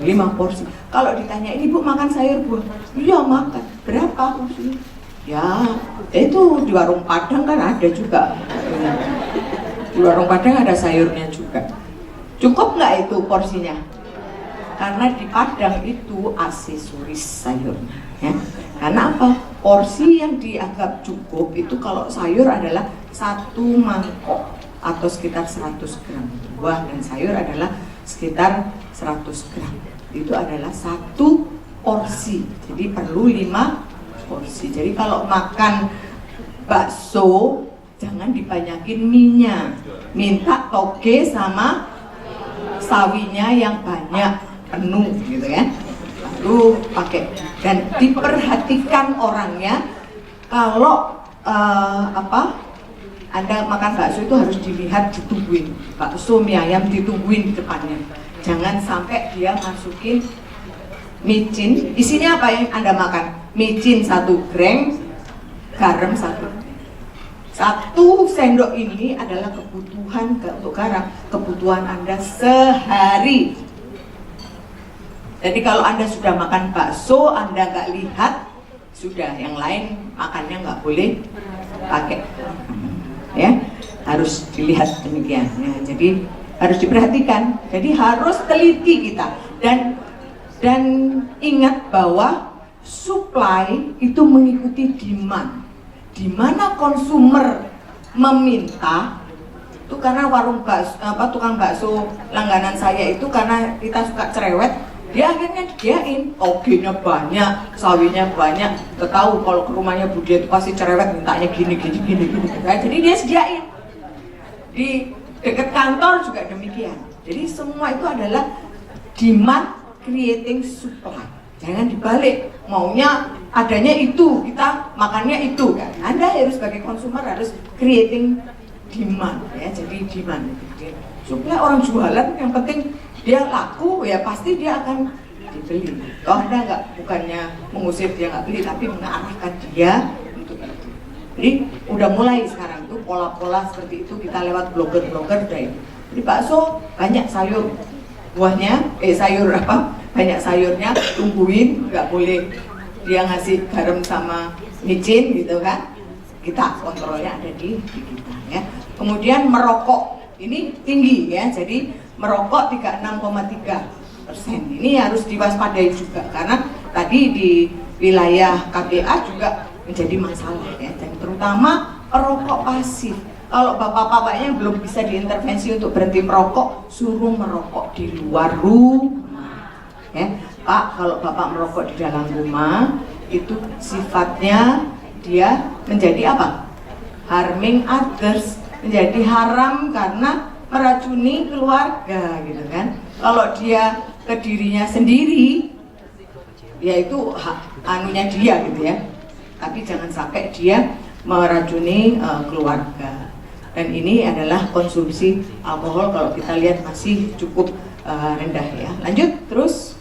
5 porsi. Kalau ditanya, ini Bu makan sayur buah? Iya makan. Berapa porsinya? Ya itu di warung Padang kan ada juga. Di warung Padang ada sayurnya juga. Cukup nggak itu porsinya? Karena di Padang itu aksesoris sayurnya, ya. Karena apa? Porsi yang dianggap cukup itu kalau sayur adalah 1 mangkok atau sekitar 100 gram. Buah dan sayur adalah sekitar 100 gram. Itu adalah 1 porsi. Jadi perlu 5 porsi. Jadi kalau makan bakso jangan dibanyakin minyak, minta toge sama sawinya yang banyak, penuh gitu ya. Lalu pakai, dan diperhatikan orangnya. Kalau Anda makan bakso itu harus dilihat, ditungguin. Bakso mie ayam ditungguin di depannya. Jangan sampai dia masukin micin. Isinya apa yang Anda makan? Micin 1 gram, garam 1 sendok ini adalah kebutuhan untuk garam, kebutuhan Anda sehari. Jadi kalau Anda sudah makan bakso, Anda nggak lihat, sudah, yang lain makannya nggak boleh pakai, ya, harus dilihat demikian. Ya, jadi harus diperhatikan. Jadi harus teliti kita, dan ingat bahwa supply itu mengikuti demand. Di mana konsumer meminta itu, karena warung bakso, tukang bakso langganan saya itu, karena kita suka cerewet, dia akhirnya disediain togenya banyak, sawinya banyak. Tahu kalau ke rumahnya Budi itu pasti cerewet, mintanya gini. Nah, jadi dia sediain. Di dekat kantor juga demikian. Jadi semua itu adalah demand creating supply. Jangan dibalik, maunya adanya itu, kita makannya itu kan. Anda harus sebagai konsumer harus creating demand, ya. Jadi demand supaya orang jualan, yang penting dia laku, ya pasti dia akan dibeli. Toh Anda bukannya mengusir dia nggak beli, tapi mengarahkan dia untuk itu. Jadi udah mulai sekarang tuh pola-pola seperti itu, kita lewat blogger-blogger dari. Jadi bakso banyak sayur, buahnya, banyak sayurnya, tungguin, nggak boleh dia ngasih garam sama micin gitu kan. Kita kontrolnya ada di kita, ya. Kemudian merokok ini tinggi, ya. Jadi merokok 36,3%. Ini harus diwaspadai juga, karena tadi di wilayah KBA juga menjadi masalah, ya. Dan terutama perokok pasif. Kalau bapak-bapaknya belum bisa diintervensi untuk berhenti merokok, suruh merokok di luar rumah, ya. Pak, kalau bapak merokok di dalam rumah, itu sifatnya dia menjadi apa? Harming others, menjadi haram karena meracuni keluarga, gitu kan. Kalau dia ke dirinya sendiri, ya itu anunya dia gitu ya. Tapi jangan sampai dia meracuni keluarga. Dan ini adalah konsumsi alkohol kalau kita lihat masih cukup rendah, ya. Lanjut terus.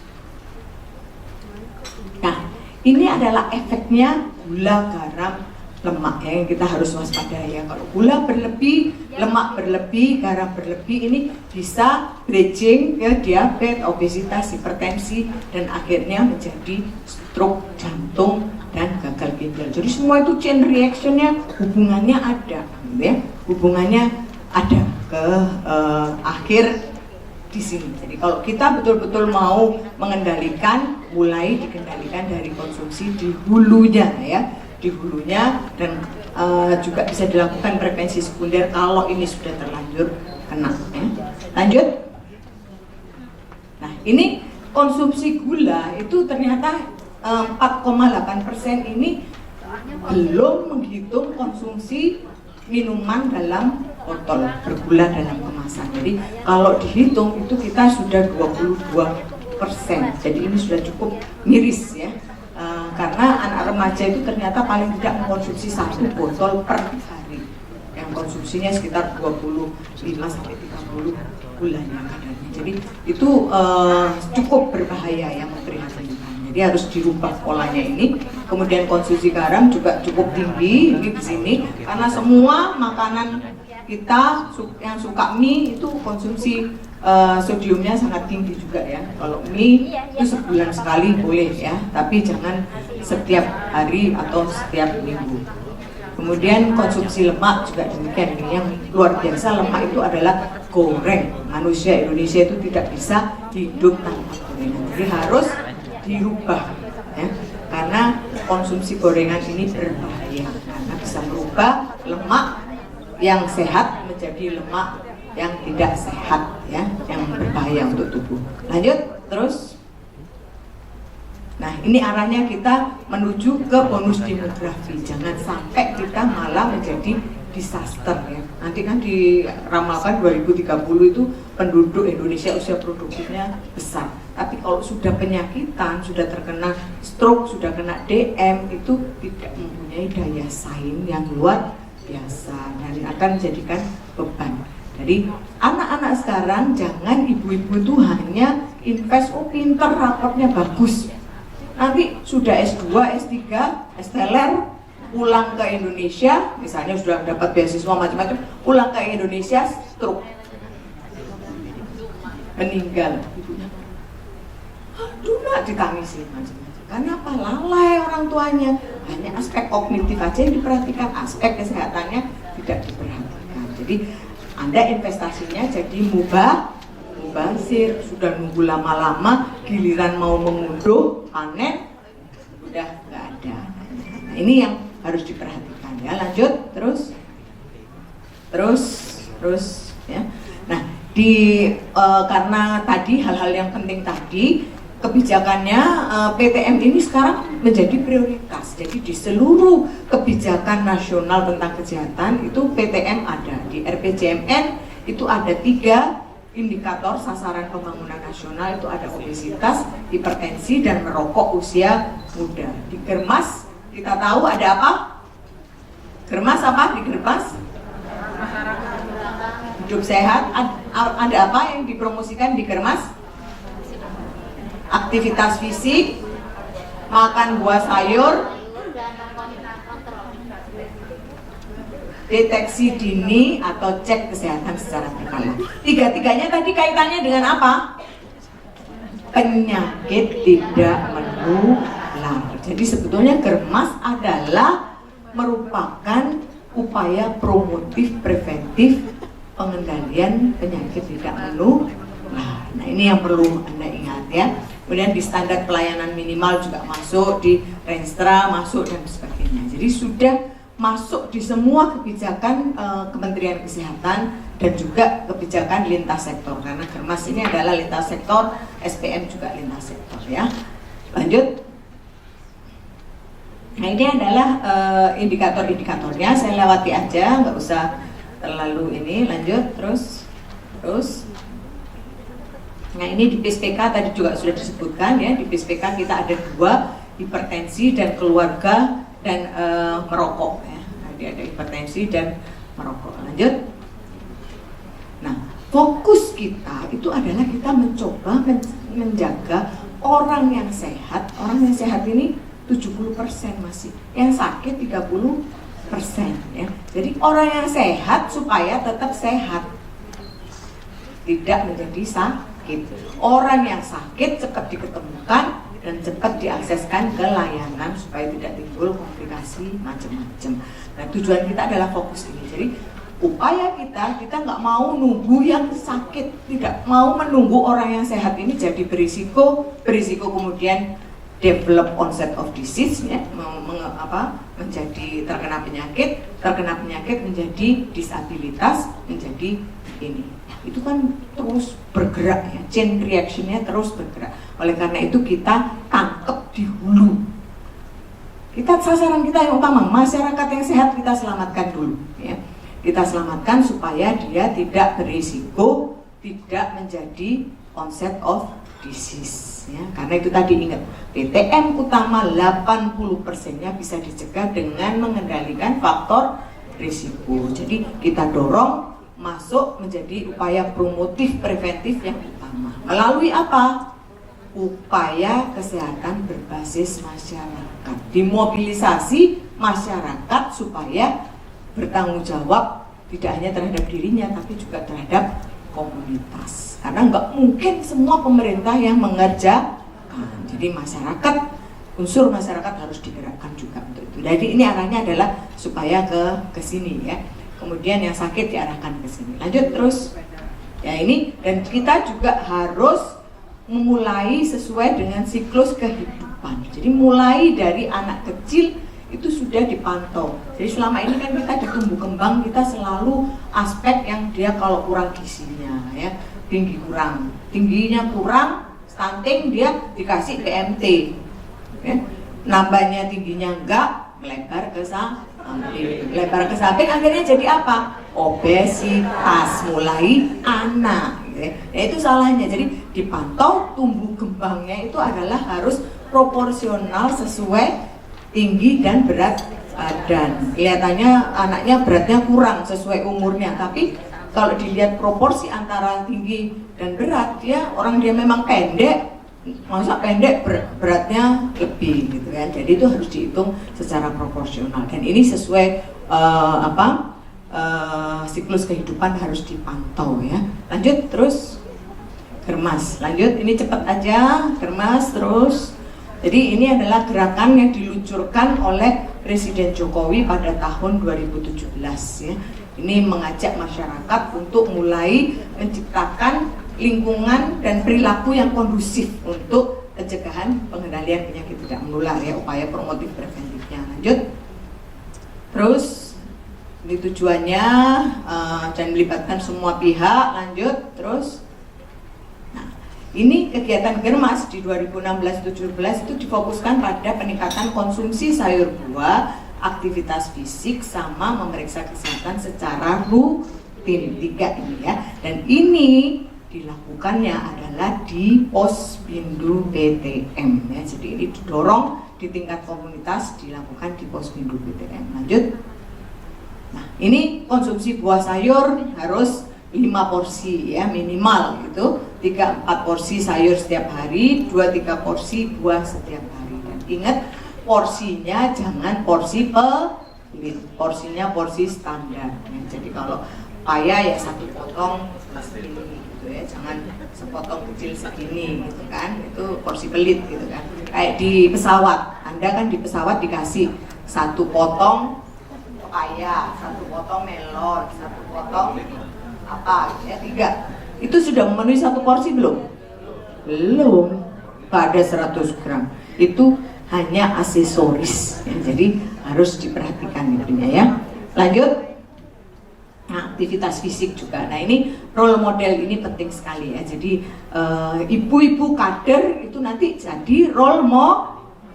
Nah, ini adalah efeknya gula, garam, lemak, ya, yang kita harus waspadai, ya. Kalau gula berlebih, lemak berlebih, garam berlebih, ini bisa bridging ke diabetes, obesitas, hipertensi, dan akhirnya menjadi stroke jantung dan gagal ginjal. Jadi semua itu chain reactionnya, hubungannya ada, ya. Hubungannya ada ke akhir di sini. Jadi kalau kita betul-betul mau mengendalikan, mulai dikendalikan dari konsumsi di hulunya, ya, di hulunya, dan juga bisa dilakukan prevensi sekunder kalau ini sudah terlanjur kena, ya. Lanjut. Nah, ini konsumsi gula itu ternyata 4,8% ini belum menghitung konsumsi minuman dalam botol bergula dalam kemasan. Jadi kalau dihitung itu kita sudah 22%. Jadi ini sudah cukup miris, ya. Karena anak remaja itu ternyata paling tidak mengkonsumsi 1 botol per hari, yang konsumsinya sekitar 25-30 bulannya kadarnya. Jadi itu cukup berbahaya, ya, memprihatinkan. Jadi harus dirubah polanya ini. Kemudian konsumsi garam juga cukup tinggi ini di sini, karena semua makanan kita yang suka mie itu konsumsi sodiumnya sangat tinggi juga, ya. Kalau mie itu sebulan sekali boleh, ya, tapi jangan setiap hari atau setiap minggu. Kemudian konsumsi lemak juga demikian. Yang luar biasa, lemak itu adalah goreng. Manusia Indonesia itu tidak bisa hidup tanpa gorengan. Jadi harus dirubah, ya. Karena konsumsi gorengan ini berbahaya, karena bisa merubah lemak yang sehat menjadi lemak yang tidak sehat, ya, yang berbahaya untuk tubuh. Lanjut terus. Nah, ini arahnya kita menuju ke bonus demografi. Jangan sampai kita malah menjadi disaster, ya. Nanti kan diramalkan 2030 itu penduduk Indonesia usia produktifnya besar. Tapi kalau sudah penyakitan, sudah terkena stroke, sudah kena DM, itu tidak mempunyai daya saing yang luar biasa dan akan menjadikan beban. Jadi anak-anak sekarang, jangan ibu-ibu itu hanya invest, oh pinter, raportnya bagus. Nanti sudah S2, S3, STLR, pulang ke Indonesia, misalnya sudah dapat beasiswa macam-macam, pulang ke Indonesia, stroke, meninggal ibunya. Aduh, nak ditangisi macam-macam. Karena apa? Lalai orang tuanya. Hanya aspek kognitif aja yang diperhatikan, aspek kesehatannya tidak diperhatikan. Jadi Anda investasinya jadi mubazir, sudah nunggu lama-lama, giliran mau mengunduh, panen, udah nggak ada. Nah, ini yang harus diperhatikan, ya. Lanjut, terus, ya. Nah, karena tadi hal-hal yang penting tadi, kebijakannya PTM ini sekarang menjadi prioritas. Jadi di seluruh kebijakan nasional tentang kesehatan itu PTM ada. Di RPJMN itu ada 3 indikator sasaran pembangunan nasional, itu ada obesitas, hipertensi, dan merokok usia muda. Di Germas kita tahu ada apa? Germas apa di Germas? Hidup sehat. Ada apa yang dipromosikan di Germas? Aktivitas fisik, makan buah sayur, deteksi dini atau cek kesehatan secara berkala. Tiga-tiganya tadi kaitannya dengan apa? Penyakit tidak menular. Jadi sebetulnya Germas adalah merupakan upaya promotif preventif pengendalian penyakit tidak menular. Nah, ini yang perlu Anda ingat, ya. Kemudian di standar pelayanan minimal juga masuk, di Renstra masuk, dan sebagainya. Jadi sudah masuk di semua kebijakan Kementerian Kesehatan dan juga kebijakan lintas sektor, karena Germas ini adalah lintas sektor, SPM juga lintas sektor, ya. Lanjut. Nah, ini adalah indikator-indikatornya, saya lewati aja, nggak usah terlalu ini. Lanjut, terus. Nah, ini di PSPK tadi juga sudah disebutkan, ya. Di PSPK kita ada 2, hipertensi dan keluarga dan merokok, ya. Jadi ada hipertensi dan merokok. Lanjut. Nah, fokus kita itu adalah kita mencoba menjaga orang yang sehat. Orang yang sehat ini 70% masih, yang sakit 30%, ya. Jadi orang yang sehat supaya tetap sehat, tidak menjadi sakit. Orang yang sakit cepat diketemukan dan cepat diakseskan ke layanan supaya tidak timbul komplikasi macam-macam. Nah, tujuan kita adalah fokus ini. Jadi upaya kita nggak mau nunggu yang sakit, tidak mau menunggu orang yang sehat ini jadi berisiko kemudian develop onset of disease, ya, menjadi terkena penyakit menjadi disabilitas, menjadi ini. Itu kan terus bergerak, ya, chain reaction-nya terus bergerak. Oleh karena itu kita tangkap di hulu. Sasaran kita yang utama, masyarakat yang sehat kita selamatkan dulu, ya. Kita selamatkan supaya dia tidak berisiko, tidak menjadi onset of disease, ya. Karena itu tadi ingat, PTM utama 80%-nya bisa dicegah dengan mengendalikan faktor risiko. Jadi kita dorong masuk menjadi upaya promotif preventif yang utama. Melalui apa? Upaya kesehatan berbasis masyarakat. Dimobilisasi masyarakat supaya bertanggung jawab tidak hanya terhadap dirinya tapi juga terhadap komunitas. Karena nggak mungkin semua pemerintah yang mengerjakan. Jadi masyarakat, unsur masyarakat harus digerakkan juga untuk itu, Jadi ini arahnya adalah supaya ke sini ya. Kemudian yang sakit diarahkan ke sini. Lanjut terus. Ya ini, dan kita juga harus memulai sesuai dengan siklus kehidupan. Jadi mulai dari anak kecil itu sudah dipantau. Jadi selama ini kan kita di tumbuh kembang kita selalu aspek yang dia kalau kurang gizinya ya, tingginya kurang, stunting dia dikasih PMT. Ya. Nambahnya tingginya enggak, melebar ke samping, akhirnya jadi apa? Obesitas mulai anak. Gitu ya. Nah, itu salahnya. Jadi dipantau tumbuh kembangnya itu adalah harus proporsional sesuai tinggi dan berat badan. Kelihatannya anaknya beratnya kurang sesuai umurnya, tapi kalau dilihat proporsi antara tinggi dan berat, dia memang pendek, masa pendek beratnya lebih gitu kan. Jadi itu harus dihitung secara proporsional dan ini sesuai siklus kehidupan harus dipantau ya. Lanjut terus germas. Lanjut ini cepat aja germas terus. Jadi ini adalah gerakan yang diluncurkan oleh Presiden Jokowi pada tahun 2017 ya. Ini mengajak masyarakat untuk mulai menciptakan lingkungan dan perilaku yang kondusif untuk pencegahan pengendalian penyakit tidak menular ya, upaya promotif preventifnya. Lanjut. Terus ini tujuannya dan melibatkan semua pihak. Lanjut terus. Nah, ini kegiatan Germas di 2016-17 itu difokuskan pada peningkatan konsumsi sayur buah, aktivitas fisik sama memeriksa kesehatan secara rutin. 3 ini ya. Dan ini dilakukannya adalah di Pospindu PTM ya. Jadi ini didorong di tingkat komunitas dilakukan di Pospindu PTM. Lanjut. Nah, ini konsumsi buah sayur harus 5 porsi ya minimal gitu. 3-4 porsi sayur setiap hari, 2-3 porsi buah setiap hari. Dan ingat porsinya jangan porsi pelit, porsinya porsi standar ya. Jadi kalau paya ya 1 potong segini gitu ya, jangan sepotong kecil segini gitu kan, itu porsi pelit gitu kan. Kayak di pesawat, Anda kan di pesawat dikasih 1 potong paya, 1 potong melon, 1 potong apa ya, 3. Itu sudah memenuhi 1 porsi belum? Belum. Pada 100 gram itu hanya aksesoris ya, jadi harus diperhatikan intinya ya. Lanjut. Nah, aktivitas fisik juga. Nah, ini role model ini penting sekali ya. Jadi ibu-ibu kader itu nanti jadi role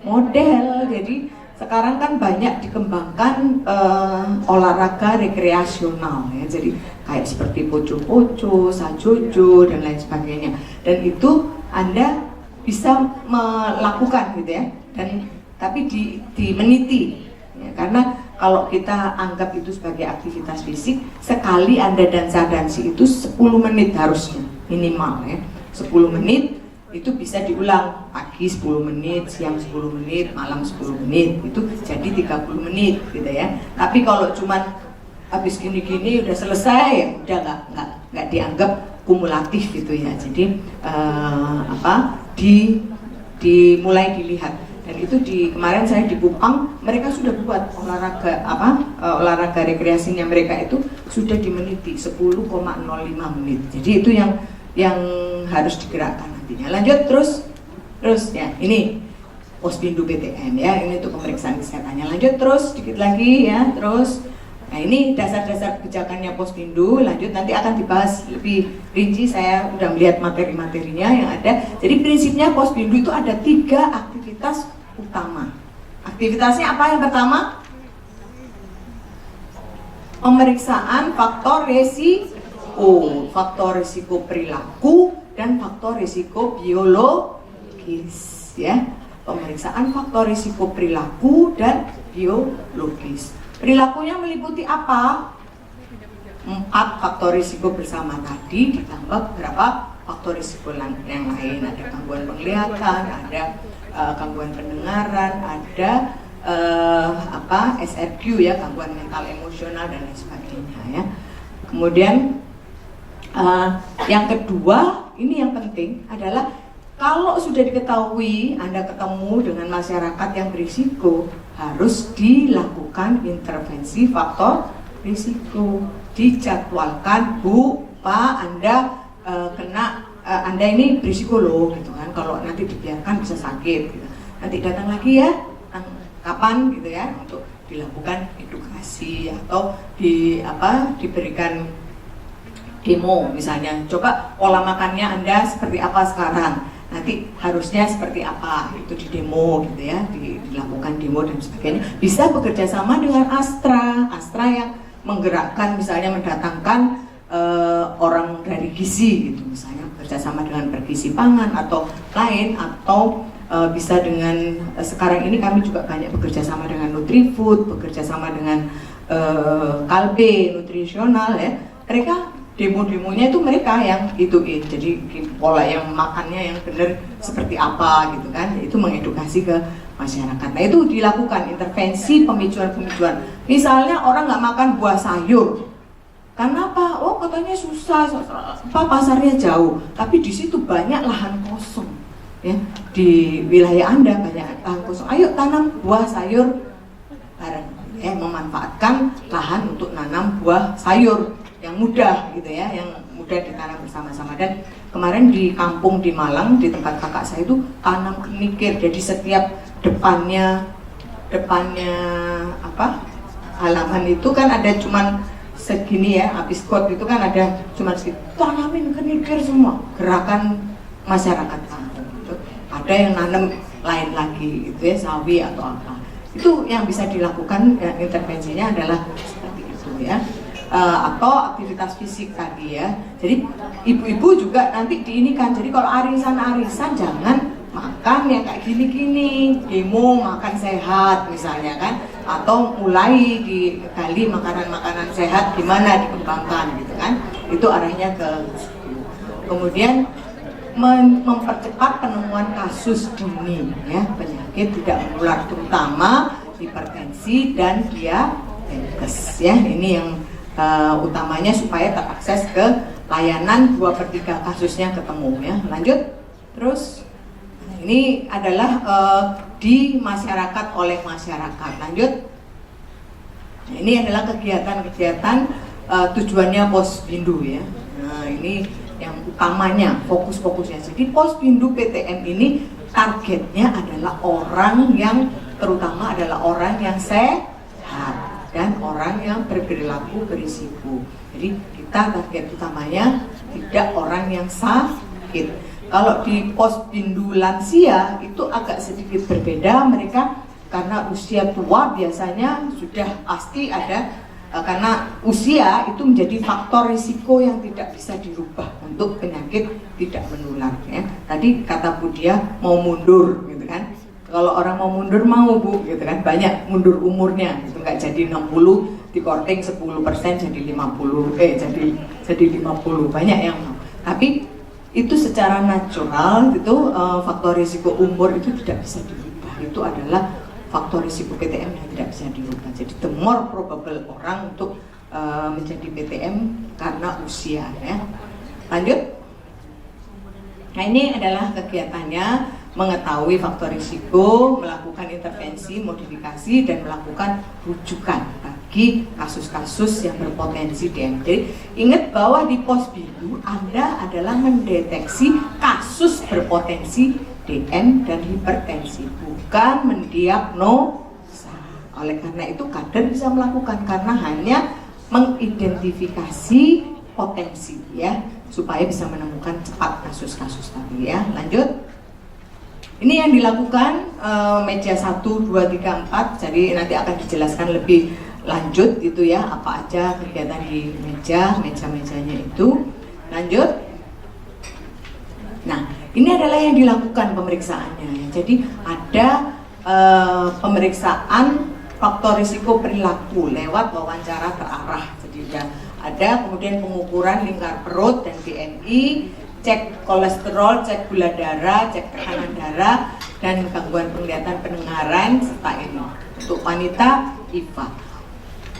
model. Jadi sekarang kan banyak dikembangkan olahraga rekreasional ya. Jadi kayak seperti poco-poco, sajojo dan lain sebagainya. Dan itu Anda bisa melakukan gitu ya. Dan tapi dimeniti ya, karena kalau kita anggap itu sebagai aktivitas fisik, sekali Anda dansa-dansi itu 10 menit harusnya minimal ya. 10 menit itu bisa diulang, pagi 10 menit, siang 10 menit, malam 10 menit, itu jadi 30 menit gitu ya. Tapi kalau cuman habis gini-gini udah selesai ya udah nggak dianggap kumulatif gitu ya. Jadi dimulai dilihat. Dan itu kemarin saya di Kupang, mereka sudah buat olahraga rekreasinya mereka itu sudah dimeniti 10,05 menit. Jadi itu yang harus digerakkan nantinya. Lanjut terus ya, ini Pospindu PTM ya, ini untuk pemeriksaan kesehatannya. Lanjut terus sedikit lagi ya, terus. Nah, ini dasar-dasar kebijakannya Pospindu. Lanjut nanti akan dibahas lebih rinci, saya udah melihat materi-materinya yang ada. Jadi prinsipnya Pospindu itu ada 3 aktivitas utama. Aktivitasnya apa yang pertama? Pemeriksaan faktor risiko perilaku dan faktor risiko biologis ya. Pemeriksaan faktor risiko perilaku dan biologis. Perilakunya meliputi apa? 4 faktor risiko bersama tadi ditambah beberapa faktor risiko yang lain. Ada gangguan penglihatan, ada gangguan pendengaran, ada SRQ ya, gangguan mental emosional dan lain sebagainya ya. Kemudian yang kedua, ini yang penting adalah kalau sudah diketahui Anda ketemu dengan masyarakat yang berisiko, harus dilakukan intervensi faktor risiko, dijadwalkan, Bu, Pak, Anda Anda ini berisiko loh, gitu kan. Kalau nanti dibiarkan bisa sakit, gitu. Nanti datang lagi ya, kapan, gitu ya, untuk dilakukan edukasi atau diberikan demo misalnya. Coba pola makannya Anda seperti apa sekarang, nanti harusnya seperti apa, itu di demo gitu ya, dilakukan demo dan sebagainya. Bisa bekerja sama dengan Astra yang menggerakkan, misalnya mendatangkan orang dari gizi gitu, misalnya bekerja sama dengan Pergizi Pangan atau lain, atau bisa dengan sekarang ini kami juga banyak bekerja sama dengan Nutrifood, bekerja sama dengan Kalbe nutrisional ya. Mereka demo-demonya itu mereka yang ituin, jadi pola yang makannya yang benar seperti apa gitu kan, itu mengedukasi ke masyarakat. Nah itu dilakukan intervensi pemicuan-pemicuan. Misalnya orang nggak makan buah sayur, karena apa? Oh katanya susah, pasarnya jauh, tapi di situ banyak lahan kosong ya, di wilayah Anda banyak lahan kosong. Ayo tanam buah sayur bareng ya, memanfaatkan lahan untuk nanam buah sayur yang mudah gitu ya, yang mudah ditanam bersama-sama. Dan kemarin di kampung di Malang, di tempat kakak saya itu tanam kenikir, jadi setiap depannya halaman itu kan ada cuman segini ya, habis got itu kan ada cuman segitu, tanamin kenikir semua, gerakan masyarakat kampung gitu. Ada yang nanam lain lagi gitu ya, sawi atau apa, itu yang bisa dilakukan ya, intervensinya adalah seperti itu ya. Atau aktivitas fisik tadi ya. Jadi ibu-ibu juga nanti diinikan. Jadi kalau arisan-arisan jangan makan yang kayak gini-gini, demo makan sehat misalnya kan, atau mulai digali makanan-makanan sehat gimana dikembangkan gitu kan. Itu arahnya ke situ. Kemudian mempercepat penemuan kasus dini ya, penyakit tidak menular terutama hipertensi dan diabetes ya. Ini yang utamanya supaya terakses ke layanan 2/3 kasusnya ketemu ya. Lanjut terus, ini adalah di masyarakat oleh masyarakat. Lanjut, nah, ini adalah kegiatan-kegiatan tujuannya Posbindu ya. Nah ini yang utamanya, fokus-fokusnya. Jadi Posbindu PTM ini targetnya adalah orang yang, terutama adalah orang yang sehat dan orang yang berperilaku berisiko. Jadi kita target utamanya tidak orang yang sakit. Kalau di Posbindu lansia itu agak sedikit berbeda, mereka karena usia tua biasanya sudah pasti ada, karena usia itu menjadi faktor risiko yang tidak bisa dirubah untuk penyakit tidak menular ya. Tadi kata Bu Dia mau mundur gitu kan. Kalau orang mau mundur mau Bu gitu kan, banyak mundur umurnya gitu, nggak jadi 60 dikorting 10% jadi 50 jadi 50, banyak yang mau. Tapi itu secara natural gitu, faktor risiko umur itu tidak bisa dirubah. Itu adalah faktor risiko PTM yang tidak bisa dirubah. Jadi the more probable orang untuk menjadi PTM karena usia ya. Lanjut. Nah ini adalah kegiatannya, mengetahui faktor risiko, melakukan intervensi, modifikasi, dan melakukan rujukan bagi kasus-kasus yang berpotensi DM. Jadi ingat bahwa di Posbindu Anda adalah mendeteksi kasus berpotensi DM dan hipertensi, bukan mendiagnosa. Oleh karena itu kader bisa melakukan, karena hanya mengidentifikasi potensi ya, supaya bisa menemukan cepat kasus-kasus tadi ya. Lanjut. Ini yang dilakukan meja 1, 2, 3, 4. Jadi nanti akan dijelaskan lebih lanjut itu ya, apa aja kegiatan di meja-mejanya itu. Lanjut. Nah, ini adalah yang dilakukan pemeriksaannya. Jadi ada pemeriksaan faktor risiko perilaku lewat wawancara terarah. Jadi ada kemudian pengukuran lingkar perut dan BMI, cek kolesterol, cek gula darah, cek tekanan darah, dan gangguan penglihatan pendengaran, serta ini. Untuk wanita, IVA.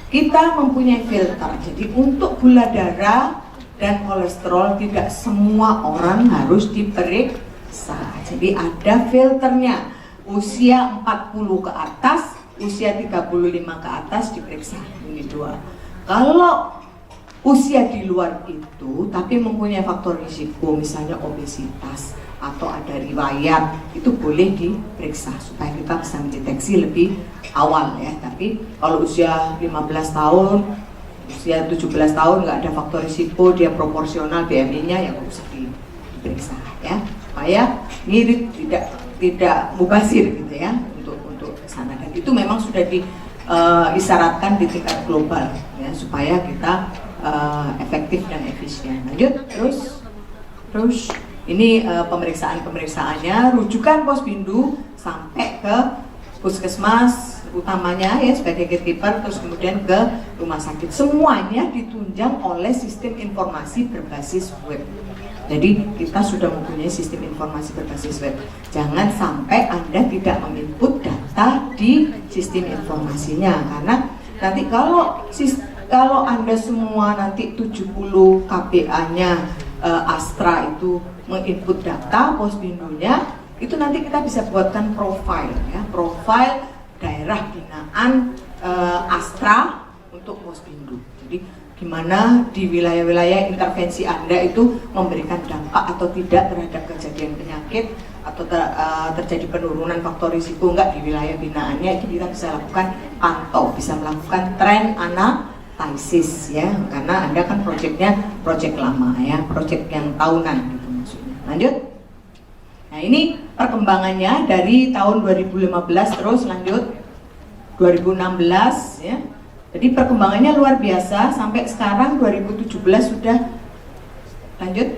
Kita mempunyai filter, jadi untuk gula darah dan kolesterol tidak semua orang harus diperiksa. Jadi ada filternya, usia 40 ke atas usia 35 ke atas diperiksa, ini 2. Kalau usia di luar itu tapi mempunyai faktor risiko, misalnya obesitas atau ada riwayat, itu boleh diperiksa supaya kita bisa mendeteksi lebih awal ya. Tapi kalau usia 15 tahun, usia 17 tahun nggak ada faktor risiko, dia proporsional BMI-nya, ya nggak usah diperiksa ya, supaya ngirit tidak mubazir gitu ya untuk sana. Dan itu memang sudah diisyaratkan di tingkat global ya, supaya kita efektif dan efisien. Lanjut terus ini pemeriksaannya, rujukan Posbindu sampai ke puskesmas utamanya ya sebagai gatekeeper, terus kemudian ke rumah sakit. Semuanya ditunjang oleh sistem informasi berbasis web. Jadi kita sudah mempunyai sistem informasi berbasis web. Jangan sampai Anda tidak menginput data di sistem informasinya, karena nanti kalau Anda semua nanti 70 KPA-nya Astra itu menginput data Posbindunya, itu nanti kita bisa buatkan profil ya, profil daerah binaan Astra untuk Posbindu. Jadi gimana di wilayah-wilayah intervensi Anda itu memberikan dampak atau tidak terhadap kejadian penyakit atau terjadi penurunan faktor risiko enggak di wilayah binaannya, itu kita bisa lakukan pantau, bisa melakukan trend analisis ya, karena Anda kan proyeknya proyek lama ya, proyek yang tahunan gitu maksudnya. Lanjut. Nah, ini perkembangannya dari tahun 2015 terus lanjut 2016 ya. Jadi perkembangannya luar biasa, sampai sekarang 2017 sudah lanjut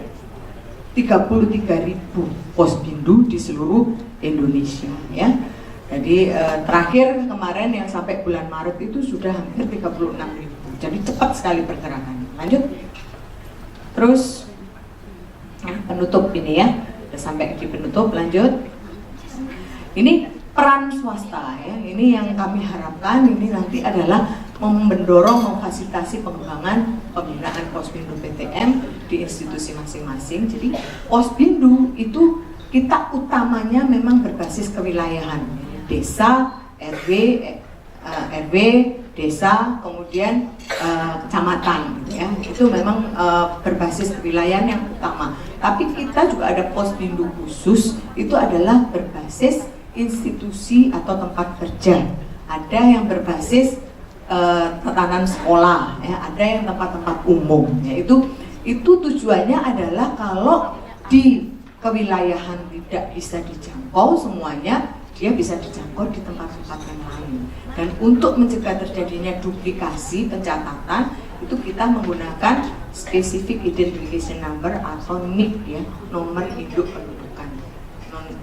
33.000 Posbindu di seluruh Indonesia ya. Jadi terakhir kemarin yang sampai bulan Maret itu sudah hampir 36.000. Jadi cepat sekali pergerakannya. Lanjut. Terus penutup ini ya. Sudah sampai di penutup, lanjut. Ini peran swasta ya. Ini yang kami harapkan ini nanti adalah mendorong, memfasilitasi pengembangan pembinaan Posbindu PTM di institusi masing-masing. Jadi Posbindu itu kita utamanya memang berbasis kewilayahan, desa, RW, desa, kemudian kecamatan gitu ya. Itu memang berbasis kewilayahan yang utama. Tapi kita juga ada Posbindu khusus, itu adalah berbasis institusi atau tempat kerja. Ada yang berbasis tatanan sekolah ya, ada yang tempat-tempat umum ya. Itu tujuannya adalah kalau di kewilayahan tidak bisa dijangkau semuanya, dia bisa dijangkau di tempat-tempat yang lain. Dan untuk mencegah terjadinya duplikasi pencatatan, itu kita menggunakan specific identification number atau NIP ya, nomor induk pendudukan,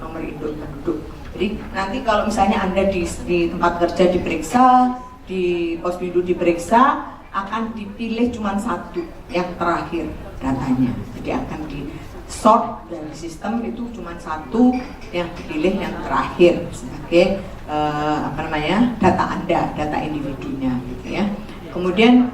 nomor induk penduduk. Jadi nanti kalau misalnya Anda di tempat kerja diperiksa, di Posbindu diperiksa, akan dipilih cuma satu yang terakhir datanya. Jadi akan di sort dari sistem itu cuma satu yang dipilih yang terakhir sebagai data Anda, data individunya gitu ya. Kemudian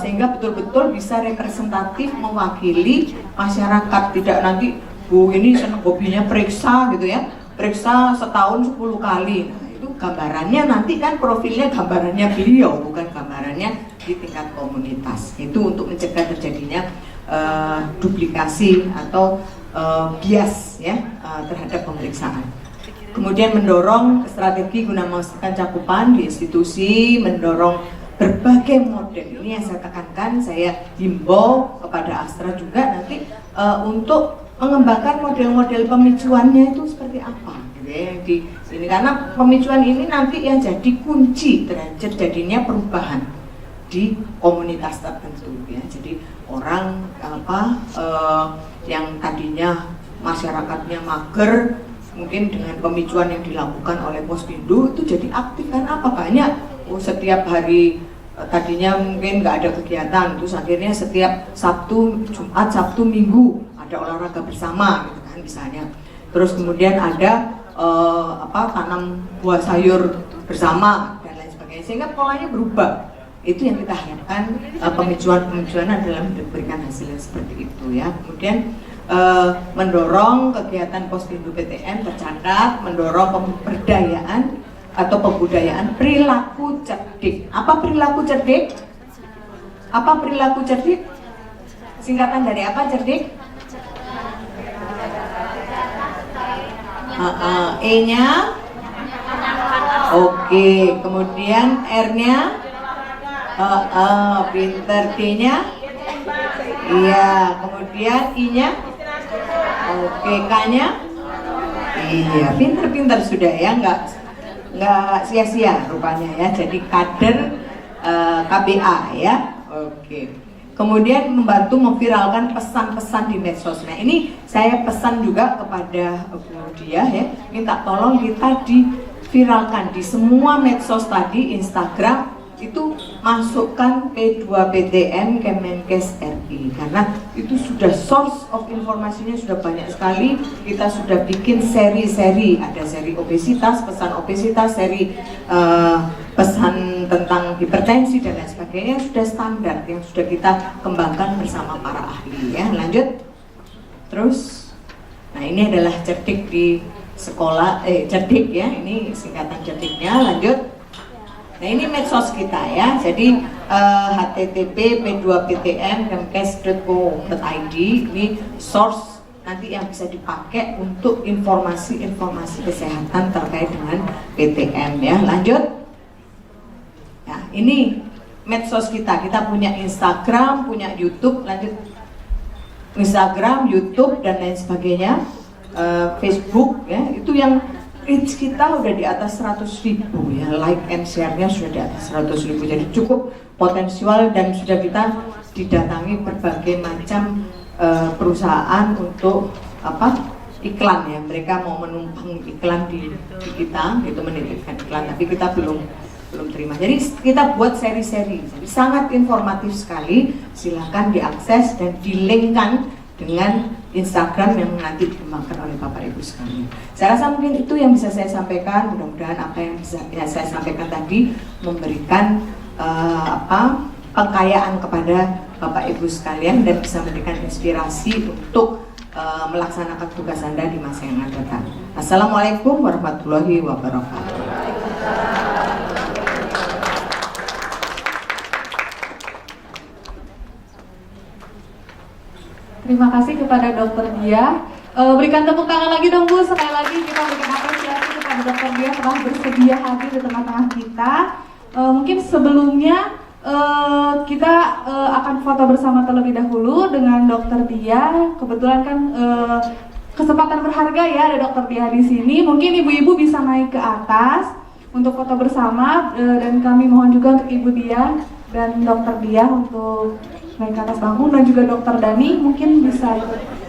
sehingga betul-betul bisa representatif mewakili masyarakat, tidak nanti Bu ini senang hobinya periksa gitu ya, periksa setahun 10 kali. Itu gambarannya nanti kan profilnya gambarannya beliau, bukan gambarannya di tingkat komunitas. Itu untuk mencegah terjadinya duplikasi atau bias ya terhadap pemeriksaan. Kemudian mendorong strategi guna memastikan cakupan di institusi, mendorong berbagai model. Ini yang saya tekankan, saya himbau kepada Astra juga nanti untuk mengembangkan model-model pemicuannya itu seperti apa. Di sini karena pemicuan ini nanti yang jadi kunci terjadinya perubahan di komunitas tertentu ya. Jadi orang yang tadinya masyarakatnya mager, mungkin dengan pemicuan yang dilakukan oleh Posbindu itu jadi aktif kan, apa banyak setiap hari tadinya mungkin nggak ada kegiatan, terus akhirnya setiap Sabtu, Jumat, Sabtu, Minggu ada olahraga bersama gitu kan misalnya. Terus kemudian ada tanam buah sayur bersama dan lain sebagainya, sehingga polanya berubah. Itu yang kita harapkan, pemicuan adalah memberikan hasil yang seperti itu ya. Kemudian mendorong kegiatan Posbindu PTM tercatat, mendorong pemberdayaan atau pembudayaan perilaku cerdik. Apa perilaku cerdik? Apa perilaku cerdik? Singkatan dari apa cerdik? E-nya? Oke, kemudian R-nya? Pinter. T-nya? Iya, kemudian I-nya? Oke, K-nya? Iya, pinter-pinter sudah ya, nggak sia-sia rupanya ya. Jadi kader KBA ya. Oke. Kemudian membantu memviralkan pesan-pesan di medsos. Nah ini saya pesan juga kepada Bu Dia ya, minta tolong kita diviralkan di semua medsos tadi, Instagram itu masukkan P2PTN Kemenkes RI, karena itu sudah source of informasinya sudah banyak sekali. Kita sudah bikin seri-seri, ada seri obesitas, pesan obesitas, seri pesan tentang hipertensi dan lain sebagainya, sudah standar yang sudah kita kembangkan bersama para ahli ya. Lanjut terus. Nah ini adalah cerdik di sekolah, cerdik ya, ini singkatan cerdiknya. Lanjut. Nah ini medsos kita ya, jadi http p2ptn.kemkes.co.id, ini source nanti yang bisa dipakai untuk informasi-informasi kesehatan terkait dengan PTM ya. Lanjut. Nah ini medsos kita punya Instagram, punya YouTube. Lanjut. Instagram, YouTube dan lain sebagainya, Facebook ya, itu yang reach kita udah di atas 100.000 ya, like and share-nya sudah di atas 100.000, jadi cukup potensial dan sudah kita didatangi berbagai macam perusahaan untuk iklan ya, mereka mau menumpang iklan di kita gitu, menitipkan iklan, tapi kita belum terima. Jadi kita buat seri-seri, jadi sangat informatif sekali, silahkan diakses dan di-linkkan dengan Instagram yang nanti dikembangkan oleh Bapak Ibu sekalian. Saya rasa mungkin itu yang bisa saya sampaikan. Mudah-mudahan apa yang bisa saya sampaikan tadi memberikan pengkayaan kepada Bapak Ibu sekalian dan bisa memberikan inspirasi untuk melaksanakan tugas Anda di masa yang akan datang. Assalamualaikum warahmatullahi wabarakatuh. Terima kasih kepada Dokter Dia. Berikan tepuk tangan lagi dong Bu, sekali lagi kita berikan apresiasi kepada Dokter Dia telah bersedia hadir di tengah-tengah kita. Mungkin sebelumnya kita akan foto bersama terlebih dahulu dengan Dokter Dia. Kebetulan kan kesempatan berharga ya, ada Dokter Dia di sini. Mungkin ibu-ibu bisa naik ke atas untuk foto bersama, dan kami mohon juga untuk Ibu Dia dan Dokter Dia untuk naik ke atas panggung, dan juga Dokter Dani mungkin bisa ikut.